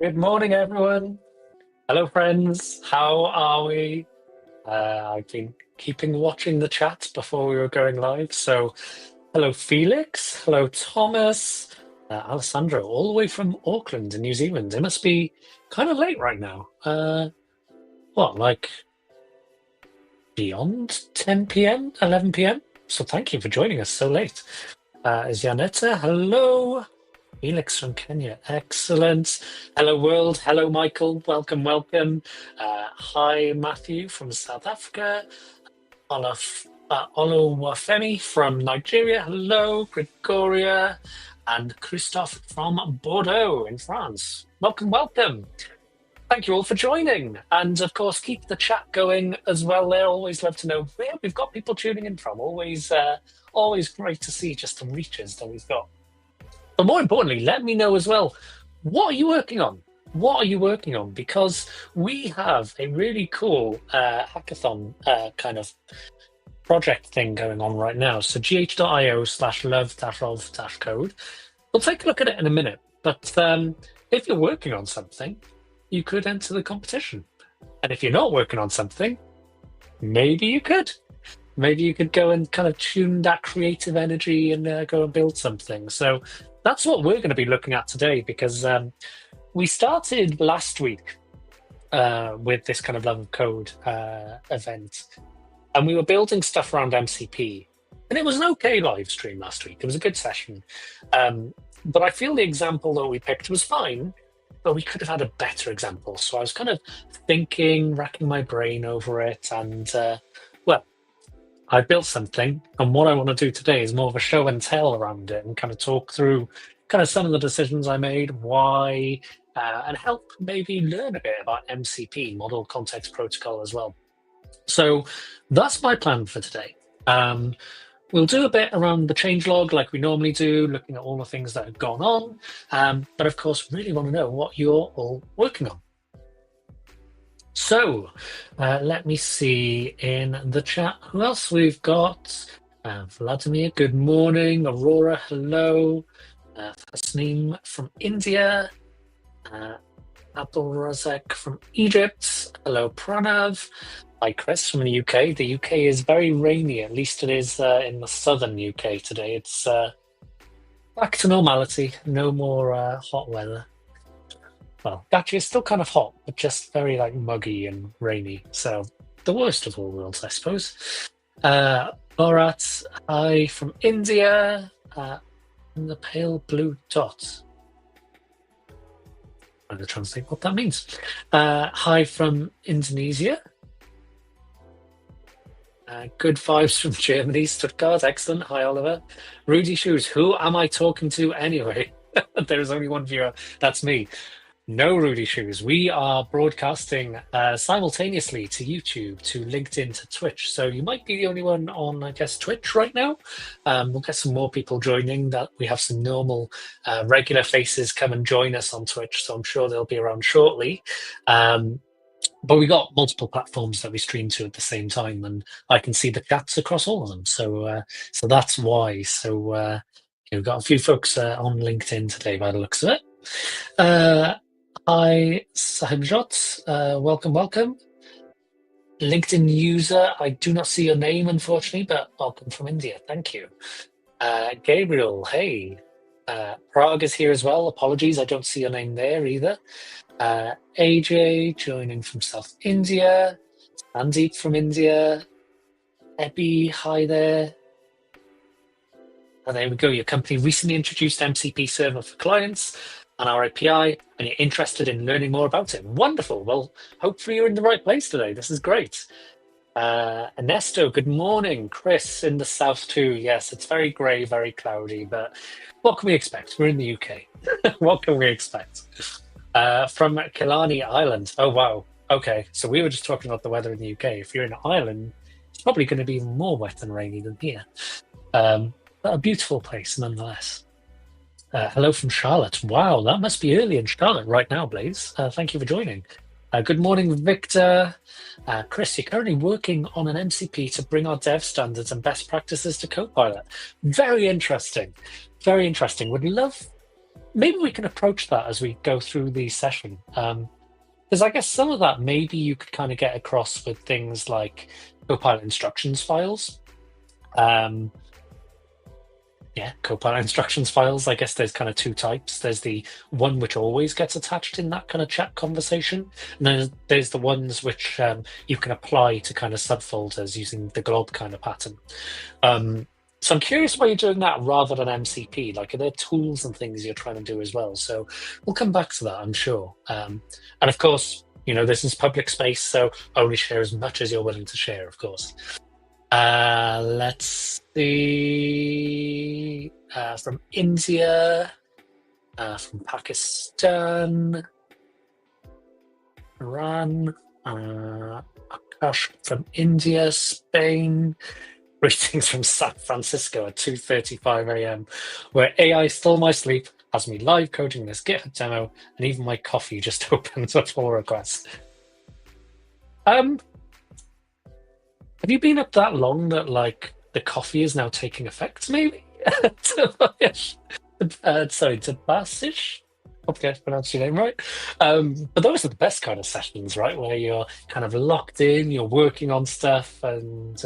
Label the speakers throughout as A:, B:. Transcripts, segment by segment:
A: Good morning, everyone. Hello, friends. How are we? I've been keeping watching the chat before we were going live. So, hello, Felix. Hello, Thomas. Alessandro, all the way from Auckland in New Zealand. It must be kind of late right now. Like beyond 10 p.m., 11 p.m.? So, thank you for joining us so late. Is Janetta? Hello. Felix from Kenya, excellent. Hello, world. Hello, Michael. Welcome, welcome. Hi, Matthew from South Africa. Oluwafemi from Nigeria. Hello, Gregoria, and Christophe from Bordeaux in France. Welcome, welcome. Thank you all for joining. And of course, keep the chat going as well there. Always love to know where we've got people tuning in from. Always great to see just the reaches that we've got. But more importantly, let me know as well, what are you working on? What are you working on? Because we have a really cool hackathon kind of project thing going on right now. So gh.io/love-of-code. We'll take a look at it in a minute. But if you're working on something, you could enter the competition. And if you're not working on something, maybe you could. Maybe you could go and kind of tune that creative energy and go and build something. So that's what we're going to be looking at today, because we started last week with this kind of Love of Code event, and we were building stuff around MCP. And it was an okay live stream last week. It was a good session. But I feel the example that we picked was fine, but we could have had a better example. So I was kind of thinking, racking my brain over it, and I built something, and what I want to do today is more of a show and tell around it and kind of talk through kind of some of the decisions I made, why, and help maybe learn a bit about MCP, Model Context Protocol, as well. So that's my plan for today. We'll do a bit around the changelog like we normally do, looking at all the things that have gone on, but of course, really want to know what you're all working on. So let me see in the chat who else we've got. Vladimir, good morning. Aurora, hello. Fasneem from India. Abdul Razak from Egypt. Hello, Pranav. Hi, Chris from the UK. The UK is very rainy, at least it is in the southern UK today. It's back to normality, no more hot weather. Well, actually, it's still kind of hot, but just very muggy and rainy. So the worst of all worlds, I suppose. Bharat, hi from India. And the pale blue dot. I'm going to translate what that means. Hi from Indonesia. Good vibes from Germany, Stuttgart. Excellent. Hi, Oliver. Rudy Shoes. Who am I talking to anyway? There's only one viewer. That's me. No, Rudy Shoes. We are broadcasting simultaneously to YouTube, to LinkedIn, to Twitch. So you might be the only one on, I guess, Twitch right now. We'll get some more people joining. That we have some normal, regular faces come and join us on Twitch. So I'm sure they'll be around shortly. But we got multiple platforms that we stream to at the same time, and I can see the chats across all of them. So that's why. So we've got a few folks on LinkedIn today by the looks of it. Hi, Sahibjot. Welcome, welcome. LinkedIn user, I do not see your name, unfortunately, but welcome from India. Thank you. Gabriel, hey. Prague is here as well. Apologies, I don't see your name there either. AJ joining from South India. Sandeep from India. Ebby, hi there. There we go. Your company recently introduced MCP server for clients and our API, and you're interested in learning more about it. Wonderful. Well, hopefully you're in the right place today. This is great. Ernesto, good morning. Chris in the south too. Yes, it's very grey, very cloudy, but what can we expect? We're in the UK. What can we expect? From Killarney Island. Oh, wow. Okay, so we were just talking about the weather in the UK. If you're in Ireland, it's probably going to be even more wet and rainy than here. But a beautiful place nonetheless. Hello from Charlotte. Wow, that must be early in Charlotte right now, Blaze. Thank you for joining. Good morning, Victor. Chris, you're currently working on an MCP to bring our dev standards and best practices to Copilot. Very interesting. Very interesting. Would love maybe we can approach that as we go through the session. Because I guess some of that maybe you could kind of get across with things like Copilot instructions files. Um, yeah, Copilot instructions files. I guess there's kind of two types. There's the one which always gets attached in that kind of chat conversation, and then there's the ones which you can apply to kind of subfolders using the glob kind of pattern. So I'm curious why you're doing that rather than MCP. Like, are there tools and things you're trying to do as well? So we'll come back to that, I'm sure. And of course, this is public space, so only share as much as you're willing to share, of course. Let's see. From India, from Pakistan, Iran, Akash from India, Spain. Greetings from San Francisco at 2:35 a.m., where AI stole my sleep, has me live coding this GitHub demo, and even my coffee just opened with pull requests. Have you been up that long that like the coffee is now taking effect? Maybe. Sorry, to Basish. Hopefully I pronounced your name right. But those are the best kind of sessions, right? Where you're kind of locked in, you're working on stuff, and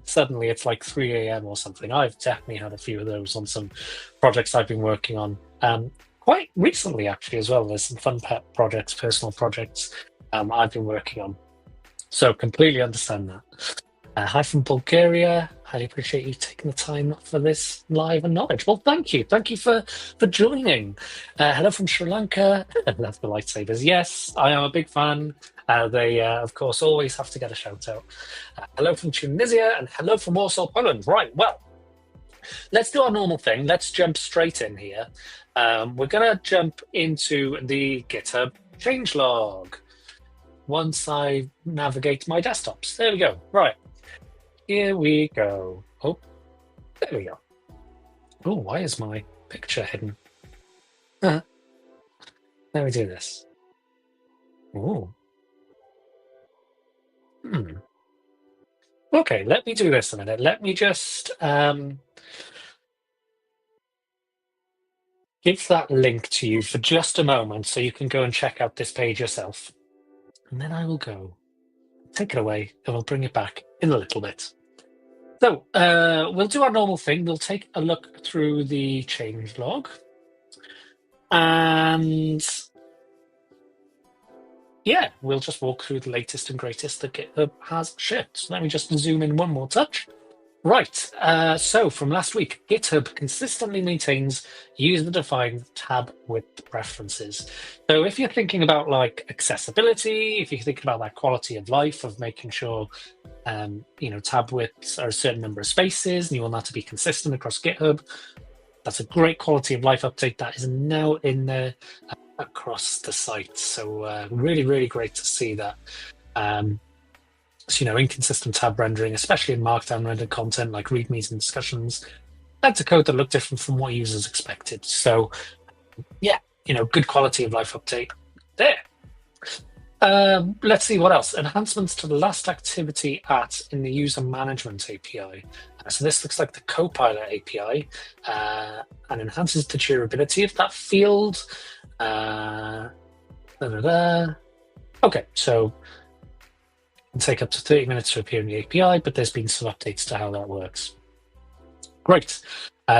A: suddenly it's like 3 a.m. or something. I've definitely had a few of those on some projects I've been working on. Quite recently, actually, as well. There's some fun pet projects, personal projects I've been working on. So completely understand that. Hi from Bulgaria. Highly appreciate you taking the time for this live and knowledge. Well, thank you. Thank you for joining. Hello from Sri Lanka. I love the lightsabers. Yes, I am a big fan. They, of course, always have to get a shout out. Hello from Tunisia and hello from Warsaw, Poland. Right, well, let's do our normal thing. Let's jump straight in here. We're going to jump into the GitHub changelog once I navigate my desktops. There we go. Right. Here we go. Oh, there we go. Oh, why is my picture hidden? Let me do this. Oh. Okay, let me do this a minute. Let me just give that link to you for just a moment so you can go and check out this page yourself. And then I will go. Take it away and we'll bring it back in a little bit. So we'll do our normal thing. We'll take a look through the changelog. And yeah, we'll just walk through the latest and greatest that GitHub has shipped. So let me just zoom in one more touch. Right, so from last week, GitHub consistently maintains user-defined tab width preferences. So if you're thinking about like accessibility, if you're thinking about that quality of life of making sure, tab widths are a certain number of spaces, and you want that to be consistent across GitHub, that's a great quality of life update that is now in there across the site. So really, really great to see that. So, inconsistent tab rendering, especially in Markdown rendered content like READMEs and discussions, led to code that looked different from what users expected. So, yeah, good quality of life update there. Let's see what else. Enhancements to the last activity in the user management API. So this looks like the Copilot API and enhances the durability of that field. Okay, so can take up to 30 minutes to appear in the API, but there's been some updates to how that works. Great.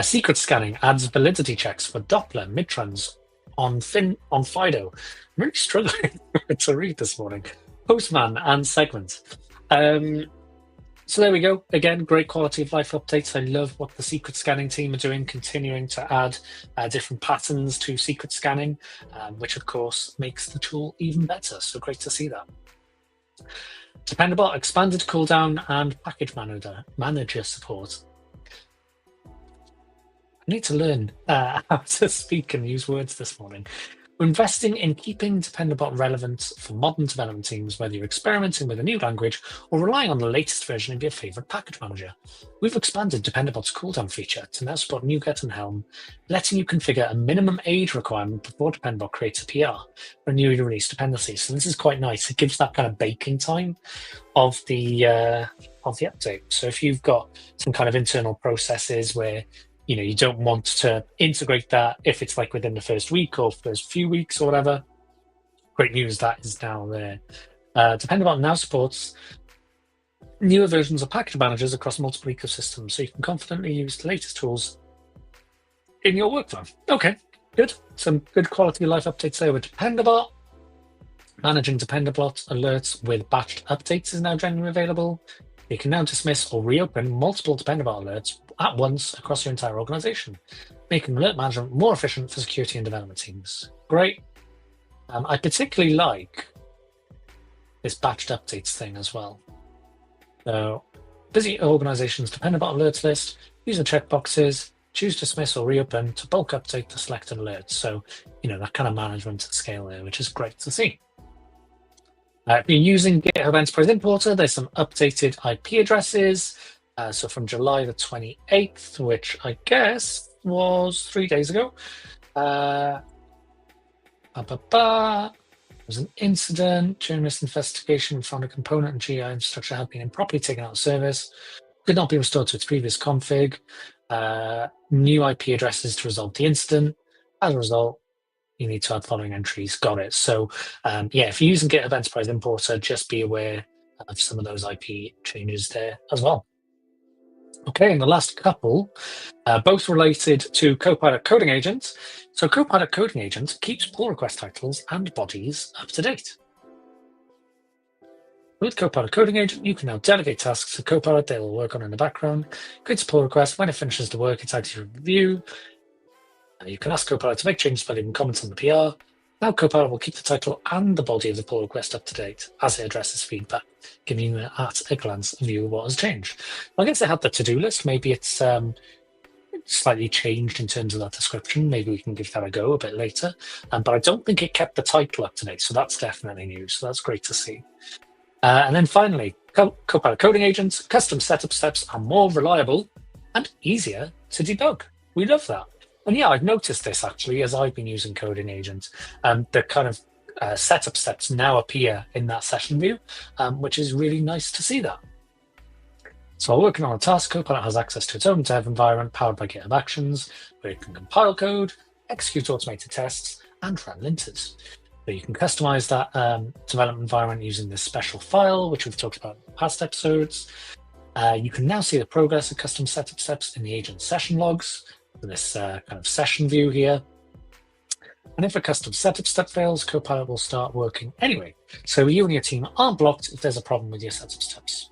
A: Secret scanning adds validity checks for Doppler, midtrans on Fido. I'm really struggling to read this morning. Postman and Segment. So there we go. Again, great quality of life updates. I love what the secret scanning team are doing, continuing to add different patterns to secret scanning, which of course makes the tool even better. So great to see that. Dependable expanded cooldown and package manager support. I need to learn how to speak and use words this morning. We're investing in keeping Dependabot relevant for modern development teams, whether you're experimenting with a new language or relying on the latest version of your favorite package manager. We've expanded Dependabot's cooldown feature to now support NuGet and Helm, letting you configure a minimum age requirement before Dependabot creates a PR for a newly released dependency. So this is quite nice. It gives that kind of baking time of the update. So if you've got some kind of internal processes where you don't want to integrate that if it's like within the first week or first few weeks or whatever. Great news, that is now there. Dependabot now supports newer versions of package managers across multiple ecosystems, so you can confidently use the latest tools in your workflow. Okay, good. Some good quality of life updates there with Dependabot. Managing Dependabot alerts with batched updates is now generally available. You can now dismiss or reopen multiple Dependabot alerts at once across your entire organization, making alert management more efficient for security and development teams. Great. I particularly like this batched updates thing as well. So, busy organizations Dependabot alerts list, use the checkboxes, choose dismiss or reopen to bulk update the selected alerts. So, that kind of management at scale there, which is great to see. If you're using GitHub Enterprise Importer, there's some updated IP addresses. So from July the 28th, which I guess was 3 days ago, there was an incident. During this investigation, we found a component and GI infrastructure had been improperly taken out of service, could not be restored to its previous config. New IP addresses to resolve the incident. As a result, you need to add following entries. Got it. So if you're using GitHub Enterprise Importer, just be aware of some of those IP changes there as well. Okay, and the last couple, both related to Copilot Coding Agent. So Copilot Coding Agent keeps pull request titles and bodies up to date. With Copilot Coding Agent, you can now delegate tasks to Copilot that will work on in the background. Creates a pull request. When it finishes the work, it's added to your review. You can ask Copilot to make changes by leaving comments on the PR. Now Copilot will keep the title and the body of the pull request up to date as it addresses feedback, giving you at a glance a view of what has changed. I guess they have the to-do list. Maybe it's slightly changed in terms of that description. Maybe we can give that a go a bit later. But I don't think it kept the title up to date, so that's definitely new. So that's great to see. And then finally, Copilot Coding Agents, custom setup steps are more reliable and easier to debug. We love that. And yeah, I've noticed this actually as I've been using Coding Agent. The kind of setup steps now appear in that session view, which is really nice to see that. So while working on a task, Copilot has access to its own dev environment powered by GitHub Actions, where it can compile code, execute automated tests, and run linters. So you can customize that development environment using this special file, which we've talked about in past episodes. You can now see the progress of custom setup steps in the agent session logs, this kind of session view here. And if a custom setup step fails, Copilot will start working anyway. So you and your team aren't blocked if there's a problem with your setup steps.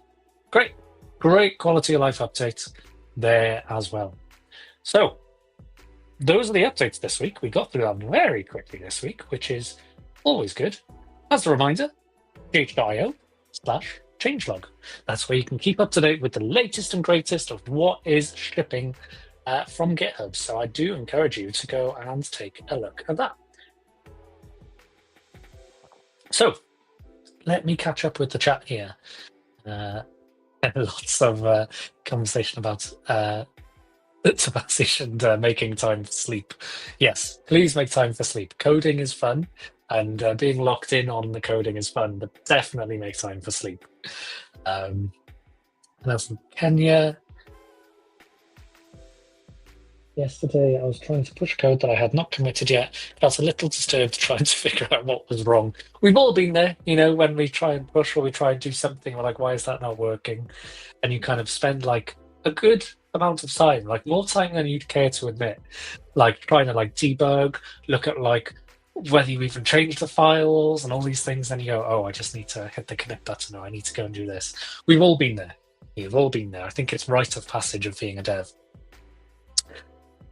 A: Great quality of life update there as well. So those are the updates this week. We got through that very quickly this week, which is always good. As a reminder, gh.io/changelog. That's where you can keep up to date with the latest and greatest of what is shipping from GitHub. So I do encourage you to go and take a look at that. So let me catch up with the chat here. Lots of conversation about Tabasish and making time for sleep. Yes, please make time for sleep. Coding is fun, and being locked in on the coding is fun, but definitely make time for sleep. And that's from Kenya. Yesterday, I was trying to push code that I had not committed yet. Felt a little disturbed trying to figure out what was wrong. We've all been there, when we try and push or we try and do something, we're like, why is that not working? And you kind of spend like a good amount of time, like more time than you'd care to admit, like trying to like debug, look at like whether you even change the files and all these things. Then you go, oh, I just need to hit the commit button, or I need to go and do this. We've all been there. We've all been there. I think it's rite of passage of being a dev.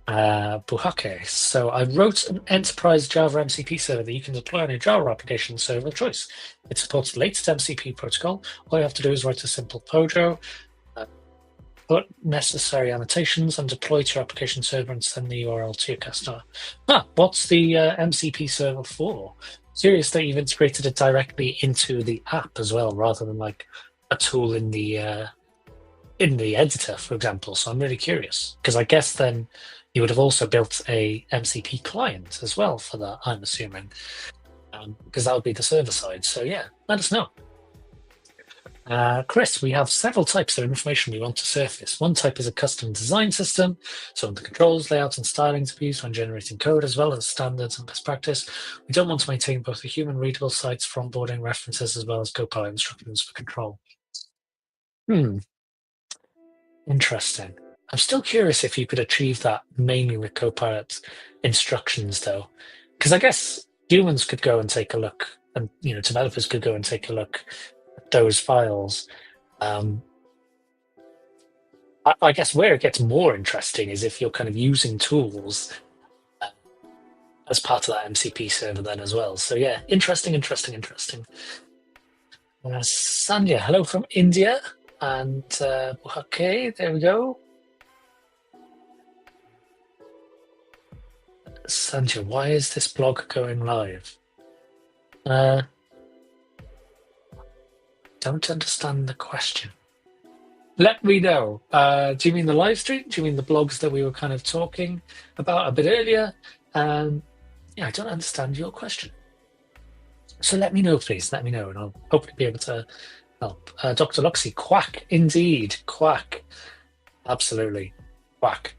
A: Buhake. So I wrote an enterprise Java MCP server that you can deploy on your Java application server of choice. It supports the latest MCP protocol. All you have to do is write a simple POJO, put necessary annotations, and deploy to your application server and send the URL to your customer. What's the MCP server for? Curious that you've integrated it directly into the app as well, rather than like a tool in the editor, for example. So I'm really curious, because I guess then you would have also built a MCP client as well for that, I'm assuming, because that would be the server side. So yeah, let us know. Chris, we have several types of information we want to surface. One type is a custom design system, so the controls, layouts, and stylings are used when generating code, as well as standards and best practice. We don't want to maintain both the human readable sites for onboarding references, as well as Copilot instructions for control. Interesting. I'm still curious if you could achieve that mainly with Copilot instructions, though, because I guess humans could go and take a look, and developers could go and take a look at those files. I guess where it gets more interesting is if you're kind of using tools as part of that MCP server then as well. So yeah, interesting. Sandhya, hello from India. And okay, there we go. Sandhya, why is this blog going live? Don't understand the question. Let me know. Do you mean the live stream? Do you mean the blogs that we were kind of talking about a bit earlier? Yeah, I don't understand your question. So let me know, please. Let me know, and I'll hopefully be able to help. Dr. Luxy, quack, indeed, quack. Absolutely, quack.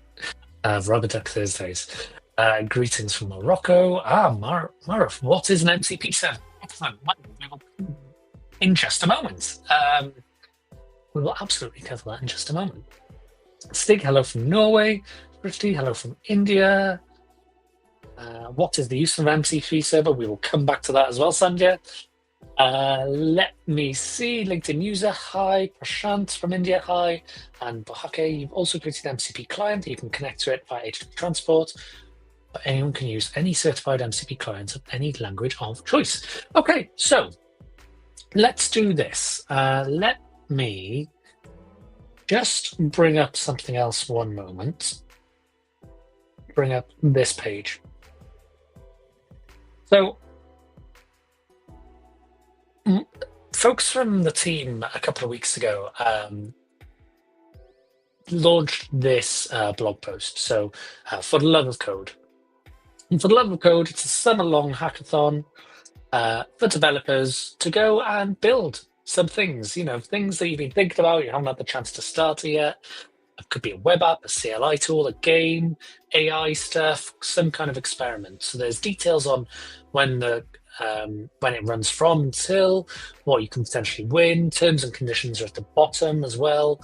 A: Rubber Duck Thursdays. Greetings from Morocco. Maruf, what is an MCP server? Excellent. In just a moment. We will absolutely cover that in just a moment. Stig, hello from Norway. Brittany, hello from India. What is the use of MCP server? We will come back to that as well, Sandhya. Let me see. LinkedIn user, hi. Prashant from India, hi. And Bohake, you've also created an MCP client. You can connect to it via HTTP transport. But anyone can use any certified MCP clients of any language of choice. Okay, so let's do this. Let me just bring up something else one moment. Bring up this page. So folks from the team a couple of weeks ago launched this blog post. So for the love of code. And for the love of code, it's a summer-long hackathon for developers to go and build some things, things that you've been thinking about, you haven't had the chance to start it yet. It could be a web app, a CLI tool, a game, AI stuff, some kind of experiment. So there's details on when it runs from until, what you can potentially win. Terms and conditions are at the bottom as well.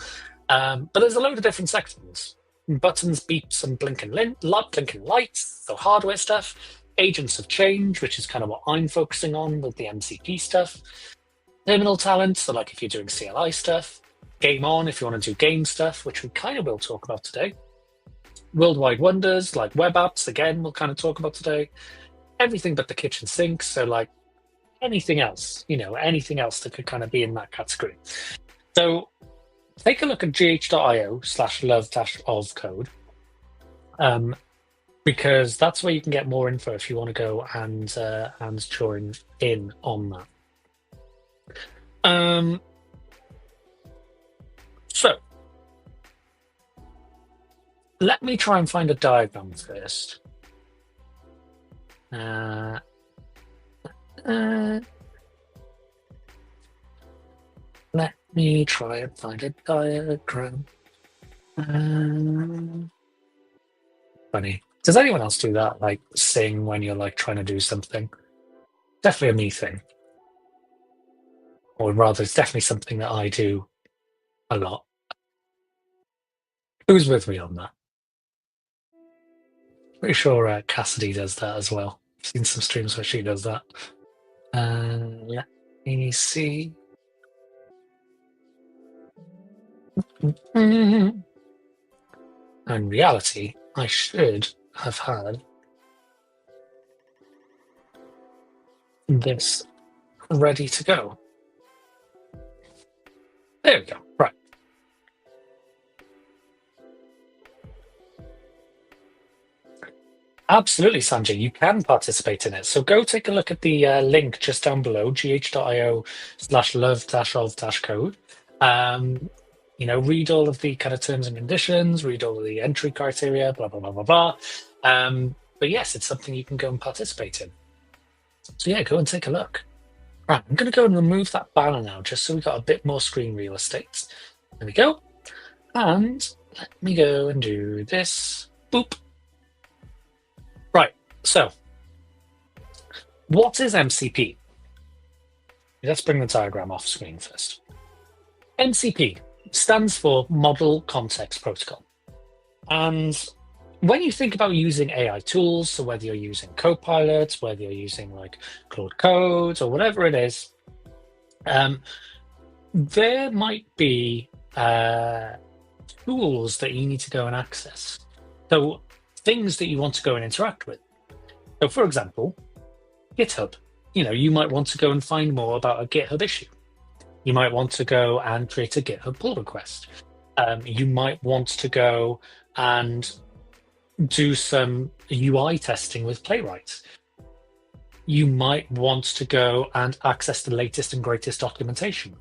A: But there's a load of different sections. Buttons, beeps, and blinking lights, so hardware stuff. Agents of change, which is kind of what I'm focusing on with the MCP stuff. Terminal talent, so like if you're doing CLI stuff. Game on, if you want to do game stuff, which we kind of will talk about today. Worldwide wonders, like web apps, again, we'll kind of talk about today. Everything but the kitchen sink, so like anything else, anything else that could kind of be in that category. So take a look at gh.io/love-of code, because that's where you can get more info if you want to go and join in on that. So let me try and find a diagram first. Let me try and find a diagram. Funny. Does anyone else do that? Like sing when you're like trying to do something? Definitely a me thing. Or rather, it's definitely something that I do a lot. Who's with me on that? Pretty sure Cassidy does that as well. I've seen some streams where she does that. Let me see. In reality, I should have had this ready to go. There we go. Right. Absolutely, Sanjay. You can participate in it. So go take a look at the link just down below, gh.io/love-of-code. Read all of the kind of terms and conditions, read all of the entry criteria, blah, blah, blah, blah, blah. But yes, it's something you can go and participate in. So yeah, go and take a look. Right, I'm going to go and remove that banner now, just so we got a bit more screen real estate. There we go. And let me go and do this. Boop. Right, so what is MCP? Let's bring the diagram off screen first. MCP stands for Model Context Protocol. And when you think about using AI tools, so whether you're using Copilot, whether you're using like Claude Code or whatever it is, there might be tools that you need to go and access. So things that you want to go and interact with. So for example, GitHub. You might want to go and find more about a GitHub issue. You might want to go and create a GitHub pull request. You might want to go and do some UI testing with Playwright. You might want to go and access the latest and greatest documentation.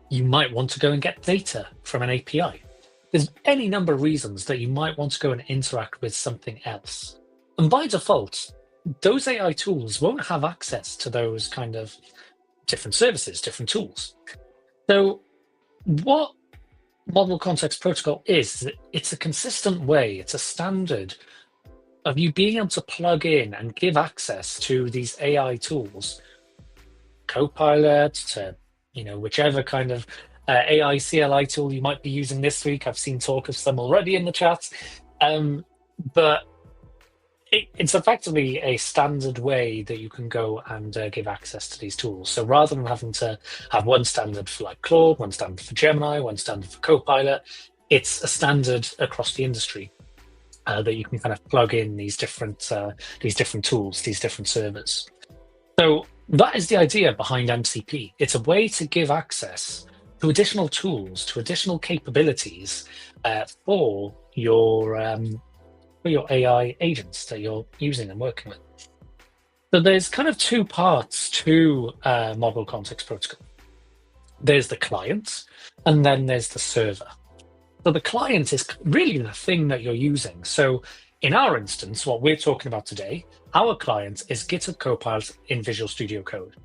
A: You might want to go and get data from an API. There's any number of reasons that you might want to go and interact with something else. And by default, those AI tools won't have access to those kind of different services, different tools. So what Model Context Protocol is, it's a consistent way, it's a standard of you being able to plug in and give access to these AI tools, Copilot, to whichever kind of AI CLI tool you might be using this week. I've seen talk of some already in the chat, but it's effectively a standard way that you can go and give access to these tools. So rather than having to have one standard for like Claude, one standard for Gemini, one standard for Copilot, it's a standard across the industry that you can kind of plug in these different tools, these different servers. So that is the idea behind MCP. It's a way to give access to additional tools, to additional capabilities for your AI agents that you're using and working with. So there's kind of two parts to Model Context Protocol. There's the client, and then there's the server. So the client is really the thing that you're using. So in our instance, what we're talking about today, our client is GitHub Copilot in Visual Studio Code.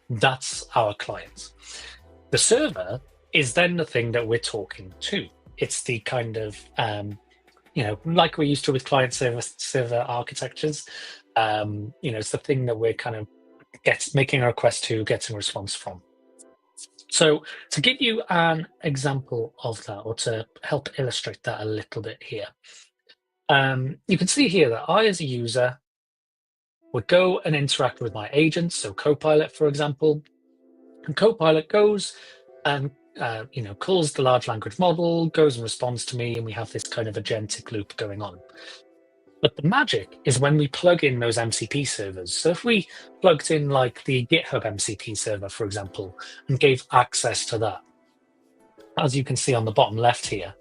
A: That's our client. The server is then the thing that we're talking to. It's the kind of like we're used to with client server architectures, it's the thing that we're kind of making a request to, getting a response from. So to give you an example of that, or to help illustrate that a little bit here, you can see here that I, as a user, would go and interact with my agents, so Copilot, for example, and Copilot goes and calls the large language model, goes and responds to me, and we have this kind of agentic loop going on. But the magic is when we plug in those MCP servers. So if we plugged in like the GitHub MCP server, for example, and gave access to that, as you can see on the bottom left here,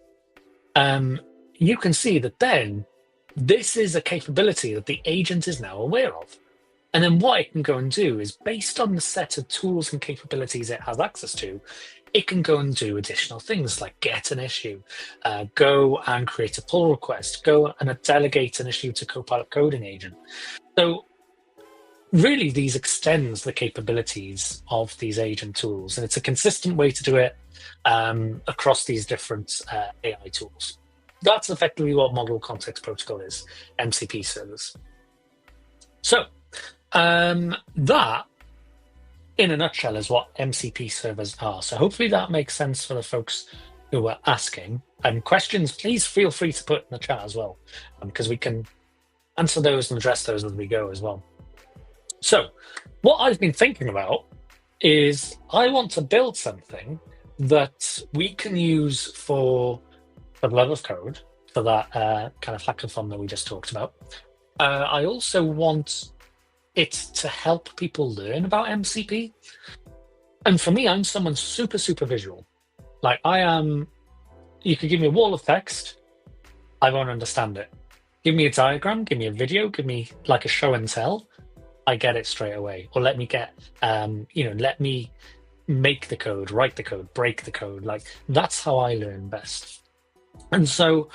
A: you can see that then this is a capability that the agent is now aware of. And then what it can go and do is, based on the set of tools and capabilities it has access to, it can go and do additional things like get an issue, go and create a pull request, go and delegate an issue to Copilot coding agent. So really, these extends the capabilities of these agent tools, and it's a consistent way to do it across these different AI tools. That's effectively what Model Context Protocol is, MCP servers. So that, in a nutshell, is what MCP servers are. So hopefully that makes sense for the folks who were asking. And questions, please feel free to put in the chat as well, because we can answer those and address those as we go as well. So what I've been thinking about is I want to build something that we can use for the love of code, for that kind of hackathon that we just talked about. I also want it to help people learn about MCP. And for me, I'm someone super, super visual. Like you could give me a wall of text, I won't understand it. Give me a diagram, give me a video, give me like a show and tell, I get it straight away. Or let me let me make the code, write the code, break the code. Like, that's how I learn best. And so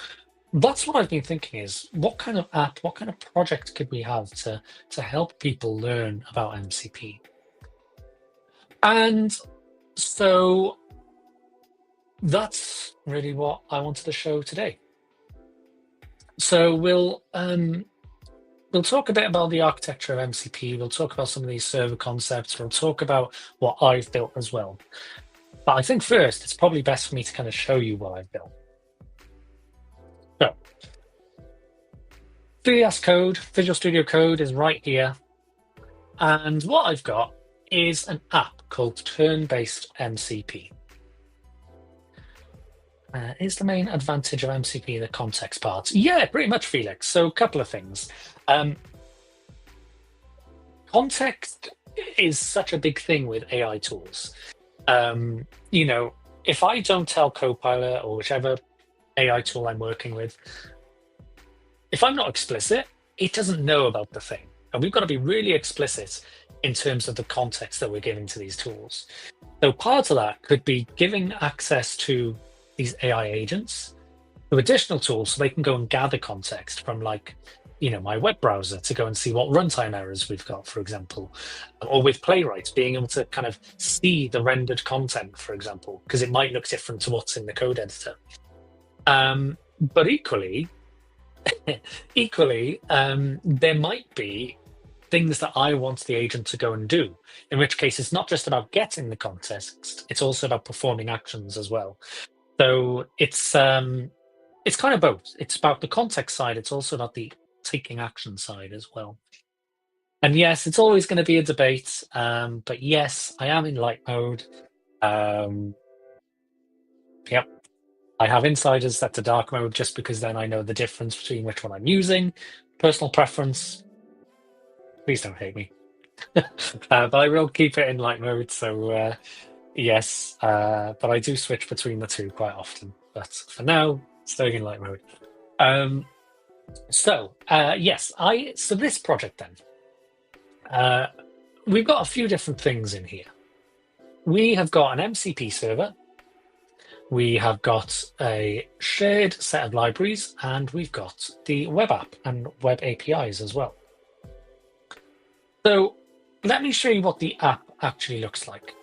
A: that's what I've been thinking is, what kind of app, what kind of project could we have to help people learn about MCP? And so that's really what I wanted to show today. So we'll talk a bit about the architecture of MCP. We'll talk about some of these server concepts. We'll talk about what I've built as well. But I think first, it's probably best for me to kind of show you what I've built. So, VS Code, Visual Studio Code is right here. And what I've got is an app called Turn-Based MCP. Is the main advantage of MCP the context part? Yeah, pretty much, Felix. So a couple of things. Context is such a big thing with AI tools. If I don't tell Copilot or whichever AI tool I'm working with, if I'm not explicit, it doesn't know about the thing. And we've got to be really explicit in terms of the context that we're giving to these tools. So part of that could be giving access to these AI agents to additional tools so they can go and gather context from my web browser to go and see what runtime errors we've got, for example, or with Playwright, being able to kind of see the rendered content, for example, because it might look different to what's in the code editor. But equally, there might be things that I want the agent to go and do, in which case it's not just about getting the context, it's also about performing actions as well. So it's kind of both. It's about the context side, it's also about the taking action side as well. And yes, it's always going to be a debate, but yes, I am in light mode. Yep. I have insiders set to dark mode just because then I know the difference between which one I'm using. Personal preference. Please don't hate me. But I will keep it in light mode, so yes. But I do switch between the two quite often. But for now, staying in light mode. So this project then. We've got a few different things in here. We have got an MCP server. We have got a shared set of libraries, and we've got the web app and web APIs as well. So let me show you what the app actually looks like.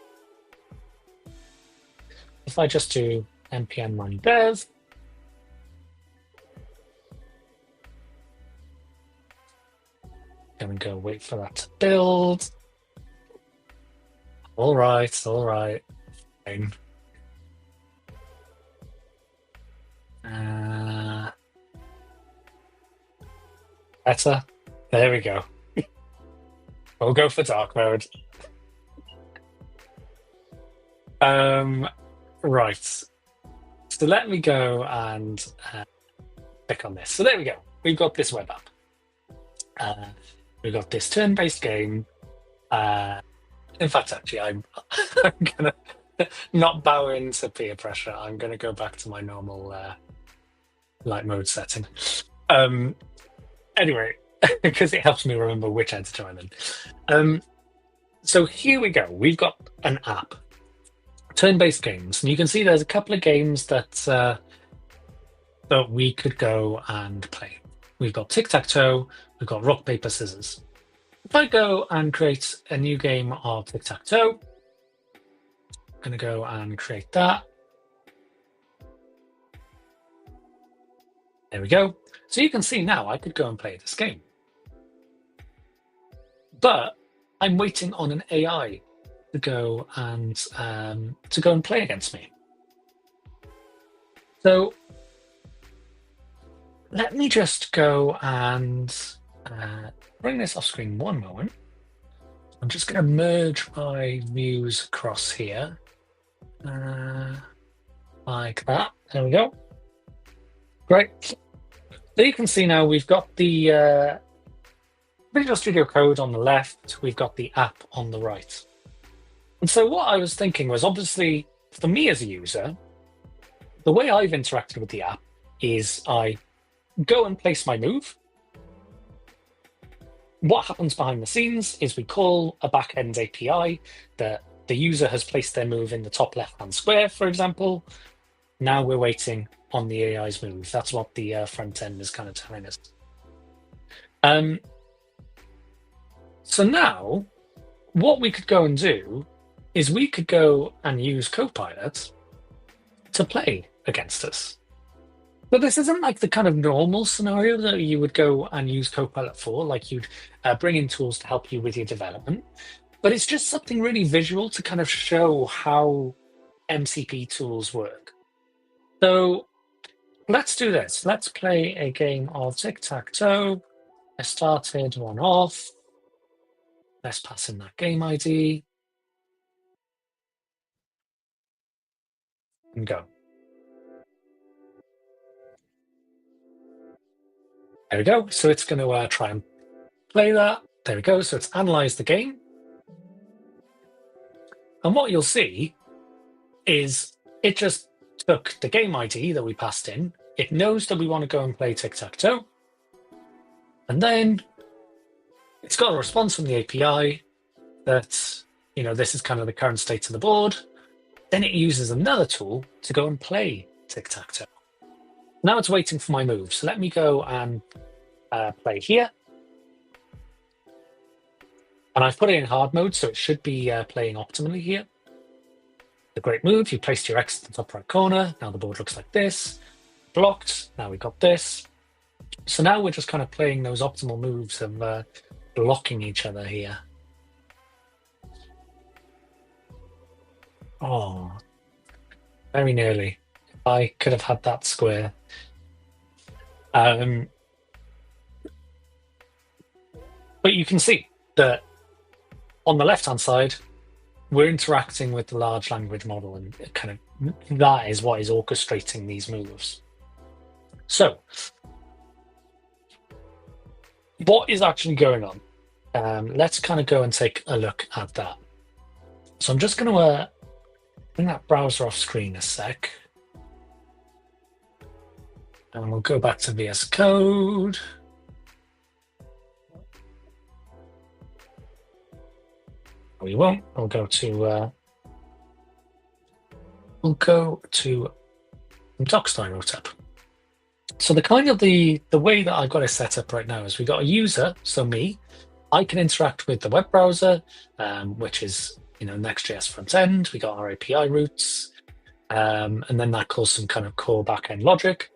A: If I just do npm dev, and go wait for that to build. All right. Fine. Better. There we go. We'll go for dark mode. Right. So let me go and click on this. So there we go. We've got this web app. We've got this turn-based game. In fact, actually, I'm gonna not bow into peer pressure. I'm gonna go back to my normal light mode setting. Anyway, because it helps me remember which editor I'm in. So here we go. We've got an app, turn-based games, and you can see there's a couple of games that we could go and play. We've got tic-tac-toe. We've got rock, paper, scissors. If I go and create a new game of tic-tac-toe, I'm going to go and create that. There we go. So you can see now I could go and play this game. But I'm waiting on an AI to go and play against me. So let me just go and bring this off screen one moment. I'm just going to merge my views across here. Like that. There we go. Great. So you can see now we've got the Visual Studio Code on the left. We've got the app on the right. And so what I was thinking was, obviously, for me as a user, the way I've interacted with the app is I go and place my move. What happens behind the scenes is we call a backend API that the user has placed their move in the top left-hand square, for example. Now we're waiting on the AI's move. That's what the front end is kind of telling us. So now what we could go and do is we could go and use Copilot to play against us. But this isn't like the kind of normal scenario that you would go and use Copilot for, like you'd bring in tools to help you with your development. But it's just something really visual to kind of show how MCP tools work. So let's do this. Let's play a game of tic-tac-toe. I started one off. Let's pass in that game ID. And go. There we go. So it's going to try and play that. There we go. So it's analyzed the game. And what you'll see is it just took the game ID that we passed in. It knows that we want to go and play tic-tac-toe. And then it's got a response from the API that, this is kind of the current state of the board. Then it uses another tool to go and play tic-tac-toe. Now it's waiting for my move. So let me go and play here. And I've put it in hard mode, so it should be playing optimally here. The great move, you placed your X in the top right corner. Now the board looks like this. Blocked, now we got this. So now we're just kind of playing those optimal moves of blocking each other here. Oh, very nearly. I could have had that square. But you can see that on the left-hand side, we're interacting with the large language model, and kind of that is what is orchestrating these moves. So, what is actually going on? Let's kind of go and take a look at that. So I'm just going to bring that browser off screen a sec. And we'll go back to VS Code. We won't. We'll go to docs I wrote up. So the kind of the way that I've got it set up right now is we've got a user, so me. I can interact with the web browser, which is Next.js front end. We got our API routes, and then that calls some kind of core backend logic.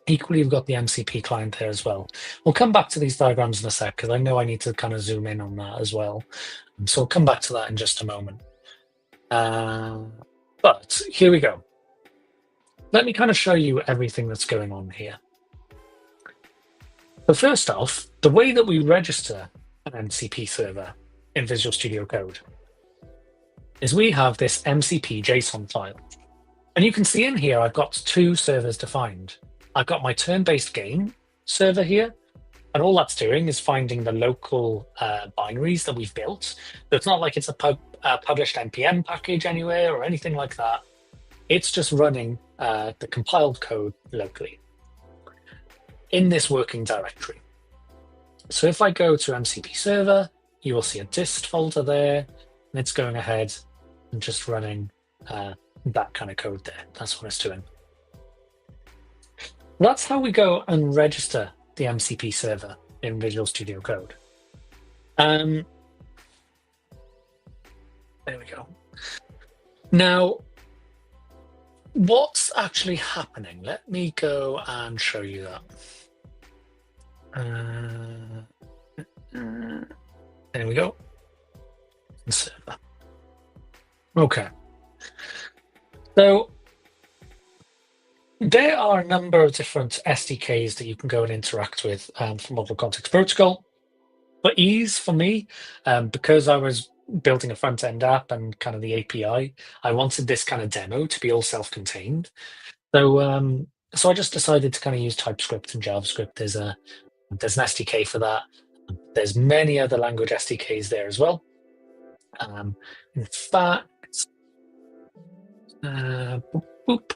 A: Equally, we've got the MCP client there as well. We'll come back to these diagrams in a sec because I know I need to kind of zoom in on that as well. So we'll come back to that in just a moment. But here we go. Let me kind of show you everything that's going on here. So first off, the way that we register an MCP server in Visual Studio Code is we have this MCP JSON file. And you can see in here, I've got two servers defined. I've got my turn-based game server here, and all that's doing is finding the local binaries that we've built. So it's not like it's a published NPM package anywhere or anything like that. It's just running the compiled code locally in this working directory. So if I go to MCP server, you will see a dist folder there, and it's going ahead and just running that kind of code there. That's what it's doing. That's how we go and register the MCP server in Visual Studio Code. There we go. Now, what's actually happening? Let me go and show you that. There we go. Server. Okay. So there are a number of different SDKs that you can go and interact with for Model Context Protocol. For ease, for me, because I was building a front-end app and kind of the API, I wanted this kind of demo to be all self-contained. So, so I just decided to kind of use TypeScript and JavaScript. There's an SDK for that. There's many other language SDKs there as well. In fact, boop.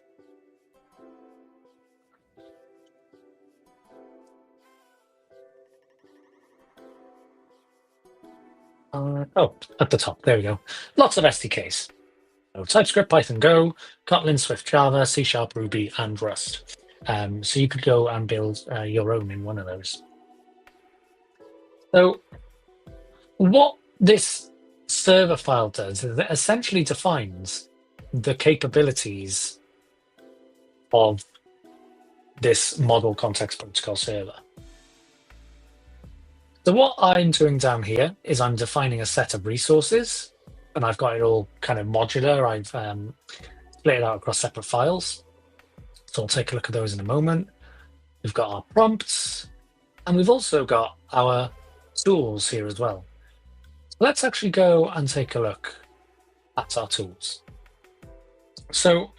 A: At the top, there we go. Lots of SDKs. So TypeScript, Python, Go, Kotlin, Swift, Java, C#, Ruby, and Rust. So you could go and build your own in one of those. So what this server file does is it essentially defines the capabilities of this model context protocol server. So what I'm doing down here is I'm defining a set of resources, and I've got it all kind of modular. I've split it out across separate files. So I'll take a look at those in a moment. We've got our prompts, and we've also got our tools here as well. Let's actually go and take a look at our tools. So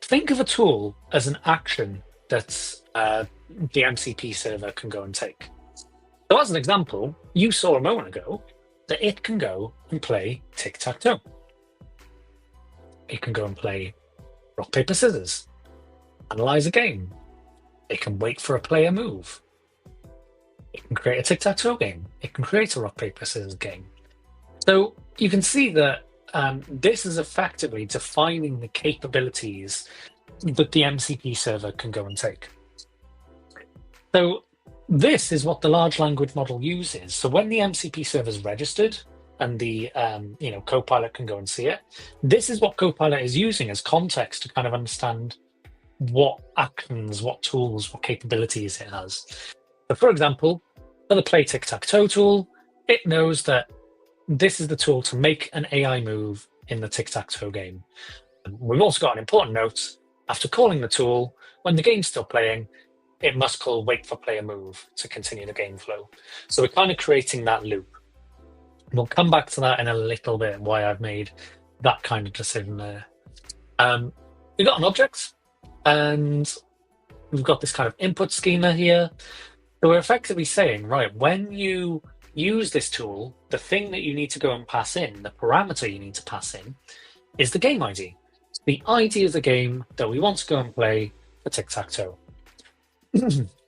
A: think of a tool as an action that the MCP server can go and take. So as an example, you saw a moment ago that it can go and play tic-tac-toe. It can go and play rock, paper, scissors, analyze a game. It can wait for a player move. It can create a tic-tac-toe game. It can create a rock, paper, scissors game. So you can see that this is effectively defining the capabilities that the MCP server can go and take. So this is what the large language model uses. So when the MCP server is registered and the Copilot can go and see it, this is what Copilot is using as context to kind of understand what actions, what tools, what capabilities it has. So for example, for the play tic-tac-toe tool, it knows that this is the tool to make an AI move in the tic-tac-toe game. And we've also got an important note. After calling the tool, when the game's still playing, it must call wait for player move to continue the game flow. So we're kind of creating that loop. We'll come back to that in a little bit, why I've made that kind of decision there. We've got an object, and we've got this kind of input schema here. So we're effectively saying, right, when you use this tool, the thing that you need to go and pass in, the parameter you need to pass in, is the game ID. The ID of the game that we want to go and play for tic-tac-toe.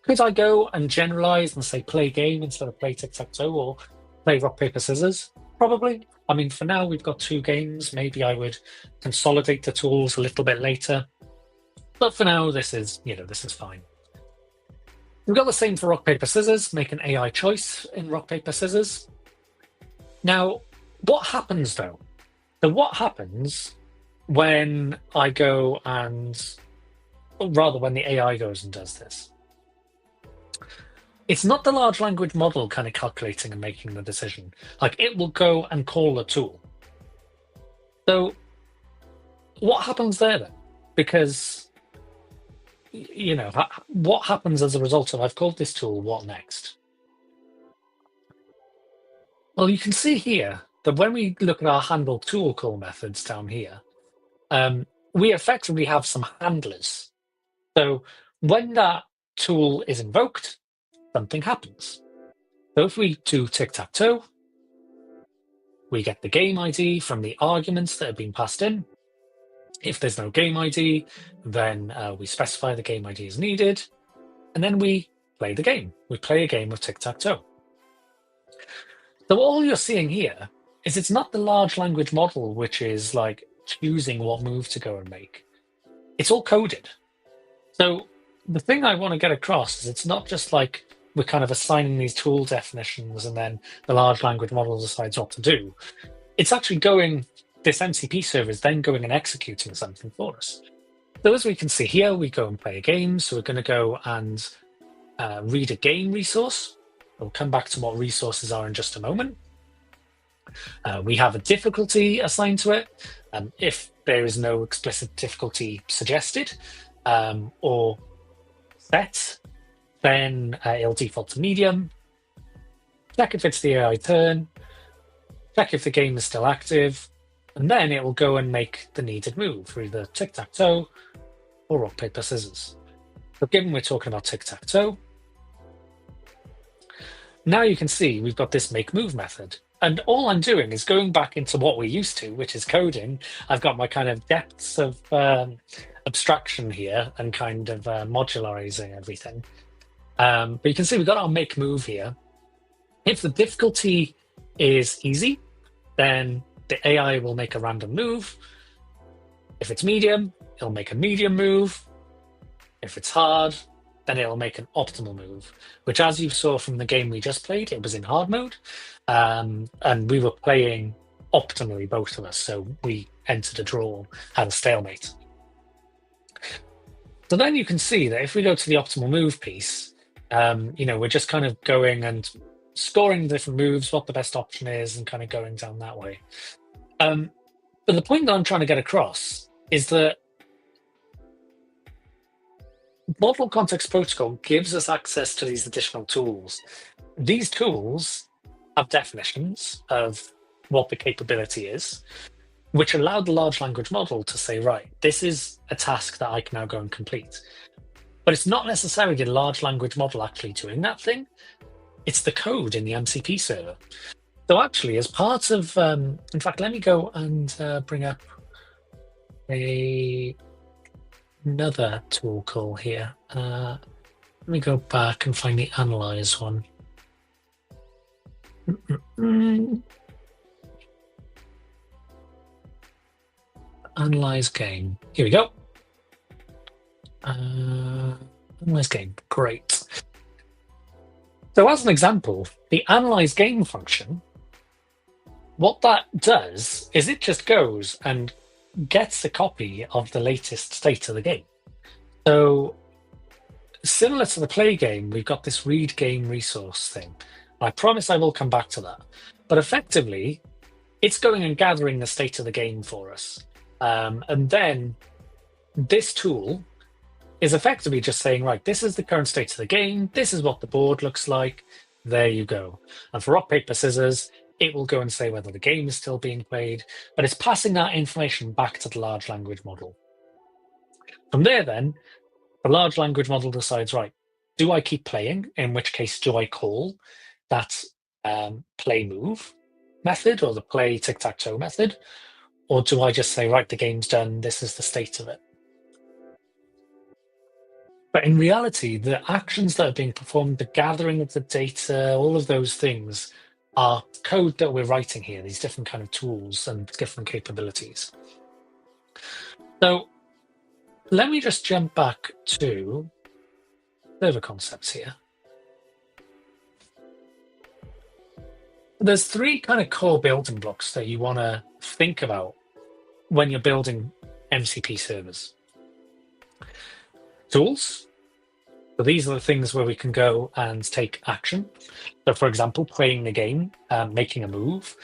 A: Could I go and generalize and say play game instead of play tic-tac-toe or play rock, paper, scissors? Probably. I mean, for now, we've got 2 games. Maybe I would consolidate the tools a little bit later. But for now, this is fine. We've got the same for rock, paper, scissors. Make an AI choice in rock, paper, scissors. Now, what happens though? So what happens when I go and, or rather when the AI goes and does this? It's not the large language model kind of calculating and making the decision. Like, it will go and call a tool. So what happens there then? Because, what happens as a result of I've called this tool, what next? Well, you can see here that when we look at our handle tool call methods down here, we effectively have some handlers. So when that tool is invoked, something happens. So if we do tic-tac-toe, we get the game ID from the arguments that have been passed in. If there's no game ID, then we specify the game ID is needed, and then we play the game. We play a game of tic-tac-toe. So all you're seeing here is it's not the large language model which is like choosing what move to go and make. It's all coded. So the thing I want to get across is it's not just like we're kind of assigning these tool definitions and then the large language model decides what to do. It's actually going, this MCP server is then going and executing something for us. So as we can see here, we go and play a game. So we're going to go and read a game resource. We'll come back to what resources are in just a moment. We have a difficulty assigned to it. If there is no explicit difficulty suggested or set, then it'll default to medium. Check if it's the AI turn. Check if the game is still active. And then it will go and make the needed move for either tic-tac-toe or rock, paper, scissors. So given we're talking about tic-tac-toe, now you can see we've got this make move method. And all I'm doing is going back into what we're used to, which is coding. I've got my kind of depths of abstraction here and kind of modularizing everything. But you can see we've got our make move here. If the difficulty is easy, then the AI will make a random move. If it's medium, it'll make a medium move. If it's hard, then it'll make an optimal move, which, as you saw from the game we just played, it was in hard mode, and we were playing optimally, both of us, so we entered a draw, had a stalemate. So then you can see that if we go to the optimal move piece, we're just kind of going and scoring the different moves, what the best option is, and kind of going down that way. But the point that I'm trying to get across is that Model Context Protocol gives us access to these additional tools. These tools have definitions of what the capability is, which allow the large language model to say, right, this is a task that I can now go and complete. But it's not necessarily the large language model actually doing that thing. It's the code in the MCP server. So actually, as part of, in fact, let me go and bring up another tool call here. Let me go back and find the analyze one. Analyze game. Here we go. Analyze game. Great. So as an example, the analyze game function, what that does is it just goes and gets a copy of the latest state of the game. So similar to the play game, we've got this read game resource thing. I promise I will come back to that. But effectively, it's going and gathering the state of the game for us. And then this tool is effectively just saying, right, this is the current state of the game. This is what the board looks like. There you go. And for rock, paper, scissors, it will go and say whether the game is still being played, but it's passing that information back to the large language model. From there, then, the large language model decides, right, do I keep playing? In which case, do I call that play move method or the play tic-tac-toe method? Or do I just say, right, the game's done, this is the state of it? But in reality, the actions that are being performed, the gathering of the data, all of those things are code that we're writing here, these different kind of tools and different capabilities. So let me just jump back to server concepts here. There's three kind of core building blocks that you want to think about when you're building MCP servers. Tools. So these are the things where we can go and take action. So for example, playing the game, making a move,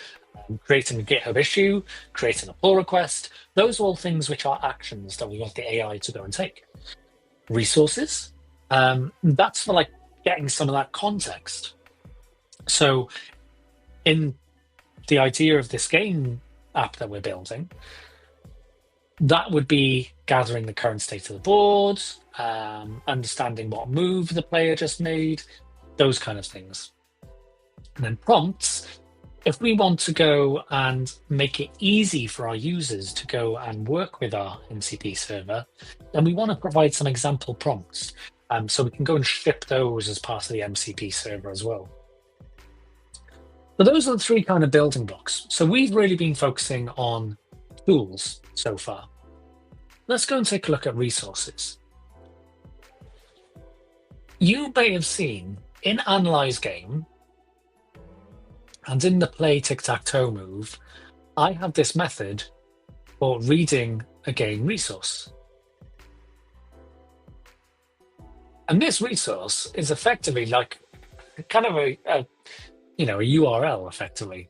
A: creating a GitHub issue, creating a pull request. Those are all things which are actions that we want the AI to go and take. Resources. That's for like getting some of that context. So in the idea of this game app that we're building, that would be gathering the current state of the board, understanding what move the player just made, those kind of things. And then prompts, if we want to go and make it easy for our users to go and work with our MCP server, then we want to provide some example prompts. So we can go and ship those as part of the MCP server as well. So those are the three kind of building blocks. So we've really been focusing on tools so far. Let's go and take a look at resources. You may have seen in Analyze Game and in the Play Tic-Tac-Toe move, I have this method for reading a game resource. And this resource is effectively like kind of a URL effectively.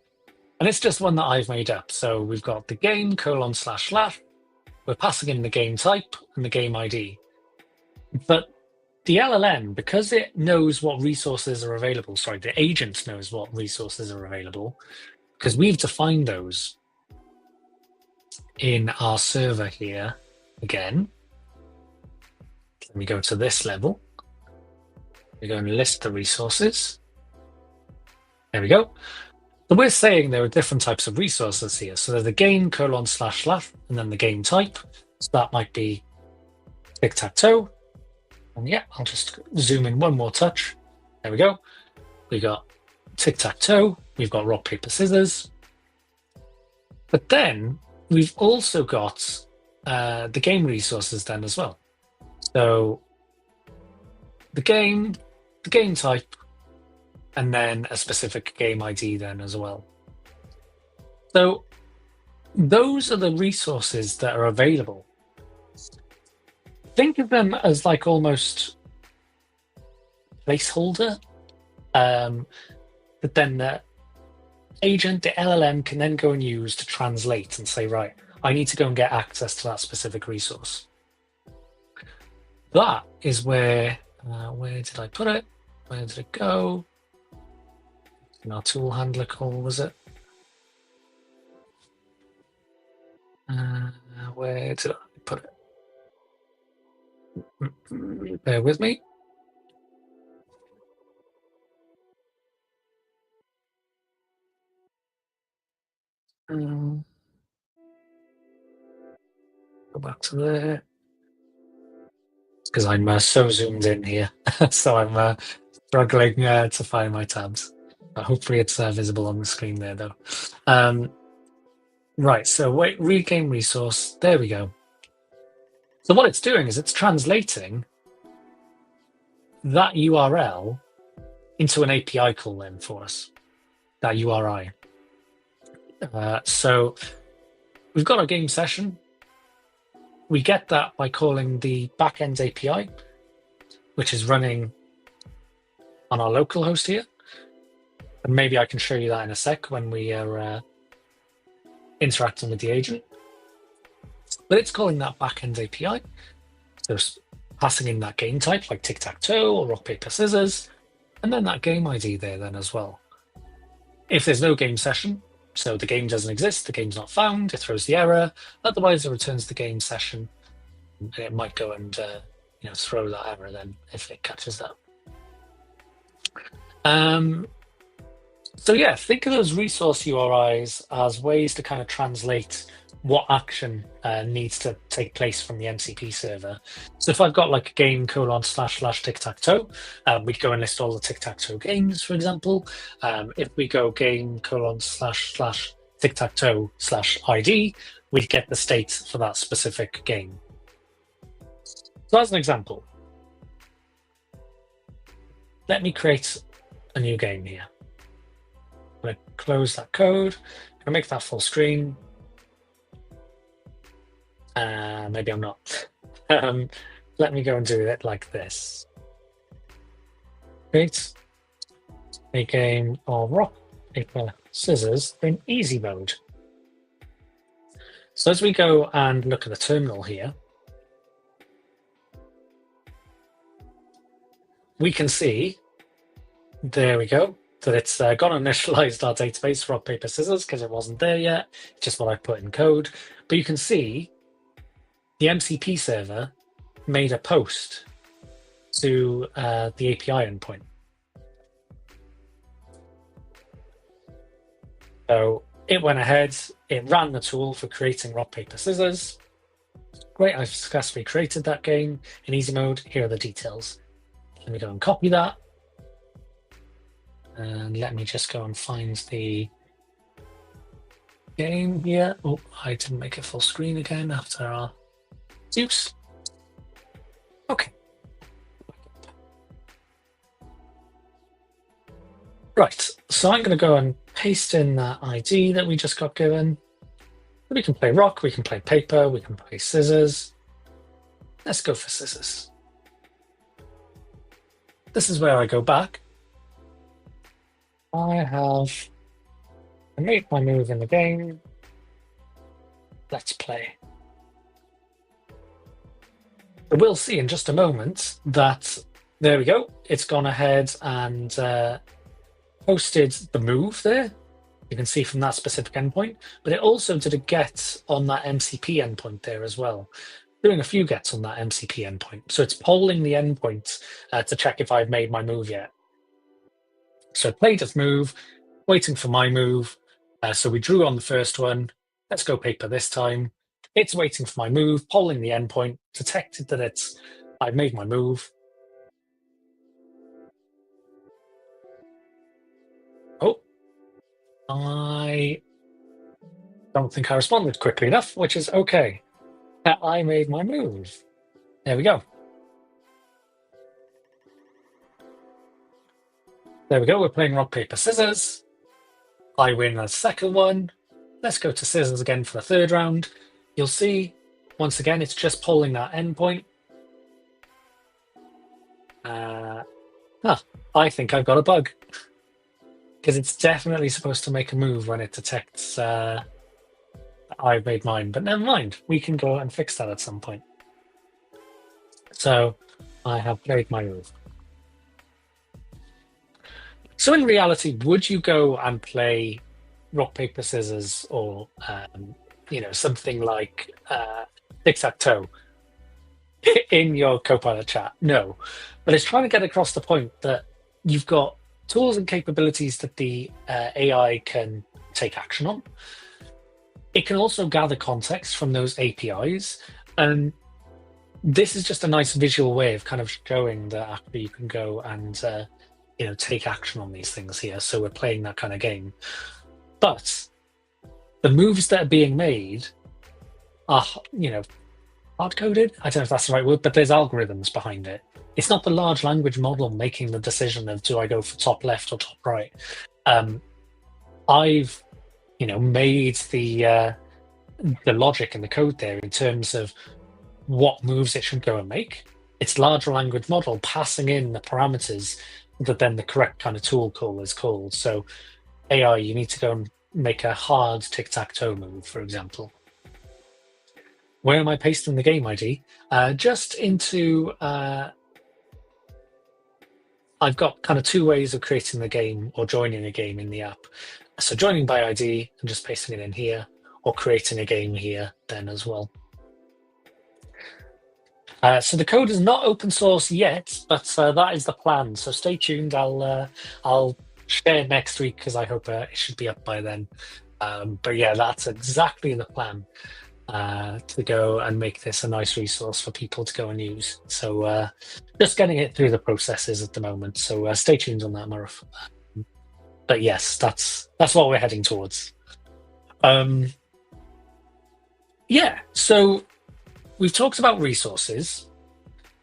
A: And it's just one that I've made up. So we've got the game : // we're passing in the game type and the game ID. But the LLM, because it knows what resources are available, the agent knows what resources are available, because we've defined those in our server here again. Let me go to this level. We go and list the resources. There we go. So we're saying there are different types of resources here. So there's the game : // and then the game type. So that might be tic-tac-toe. And yeah, I'll just zoom in one more touch. There we go. We got tic-tac-toe. We've got rock, paper, scissors. But then we've also got the game resources then as well. So the game type, and then a specific game ID then as well. So those are the resources that are available. Think of them as like almost placeholder, but then the agent, the LLM, can then go and use to translate and say, right, I need to go and get access to that specific resource. That is where did I put it? Where did it go? In our tool handler call, was it? Where did I put it? Bear with me. Go back to there. Because I'm so zoomed in here, so I'm struggling to find my tabs. But hopefully it's visible on the screen there, though. Right, so wait, read game resource. There we go. So what it's doing is it's translating that URL into an API call then for us, that URI. So we've got a game session. We get that by calling the backend API, which is running on our local host here. And maybe I can show you that in a sec when we are interacting with the agent. But it's calling that backend API. So passing in that game type like tic-tac-toe or rock, paper, scissors, and then that game ID there then as well. If there's no game session, so the game doesn't exist, the game's not found, it throws the error. Otherwise, it returns the game session, and it might go and throw that error then if it catches that. So yeah, think of those resource URIs as ways to kind of translate what action needs to take place from the MCP server. So if I've got like a game / tic-tac-toe, we'd go and list all the tic-tac-toe games, for example. If we go game / tic-tac-toe /ID, we'd get the state for that specific game. So as an example, let me create a new game here. I'm going to close that code. I'm going to make that full screen. Maybe I'm not. Let me go and do it like this. Create a game of rock, paper, scissors in easy mode. So as we go and look at the terminal here, we can see, there we go, that it's gone and initialized our database for rock, paper, scissors because it wasn't there yet, just what I put in code. But you can see the MCP server made a post to the API endpoint. So it went ahead, it ran the tool for creating rock, paper, scissors. Great, I've successfully created that game in easy mode. Here are the details. Let me go and copy that. And let me just go and find the game here. Oh, I didn't make it full screen again after our use. Okay. Right, so I'm going to go and paste in that ID that we just got given. We can play rock, we can play paper, we can play scissors. Let's go for scissors. This is where I go back. I made my move in the game. Let's play. We'll see in just a moment that, there we go, it's gone ahead and posted the move there. You can see from that specific endpoint, but it also did a get on that MCP endpoint there as well. Doing a few gets on that MCP endpoint. So it's polling the endpoint to check if I've made my move yet. So played its move, waiting for my move. So we drew on the first one. Let's go paper this time. It's waiting for my move, polling the endpoint, detected that I've made my move. Oh, I don't think I responded quickly enough, which is okay. I made my move. There we go. There we go. We're playing rock, paper, scissors. I win the second one. Let's go to scissors again for the third round. You'll see, once again, it's just pulling that endpoint. I think I've got a bug. Because it's definitely supposed to make a move when it detects I've made mine. But never mind. We can go and fix that at some point. So I have played my move. So in reality, would you go and play rock, paper, scissors, or something like tic-tac-toe in your Copilot chat? No, but it's trying to get across the point that you've got tools and capabilities that the AI can take action on. It can also gather context from those APIs, and this is just a nice visual way of kind of showing that actually you can go and take action on these things here. So we're playing that kind of game. But the moves that are being made are, hard-coded. I don't know if that's the right word, but there's algorithms behind it. It's not the large language model making the decision of do I go for top left or top right. I've, made the logic and the code there in terms of what moves it should go and make. It's large language model passing in the parameters that then the correct kind of tool call is called. So AI, you need to go and make a hard tic-tac-toe move, for example. Where am I pasting the game ID? Just into, I've got kind of two ways of creating the game or joining a game in the app. So joining by ID and just pasting it in here, or creating a game here then as well. So the code is not open source yet, but that is the plan. So stay tuned. I'll share next week because I hope it should be up by then. But yeah, that's exactly the plan, to go and make this a nice resource for people to go and use. So just getting it through the processes at the moment. So stay tuned on that, Murph. But yes, that's what we're heading towards. Yeah, so we've talked about resources.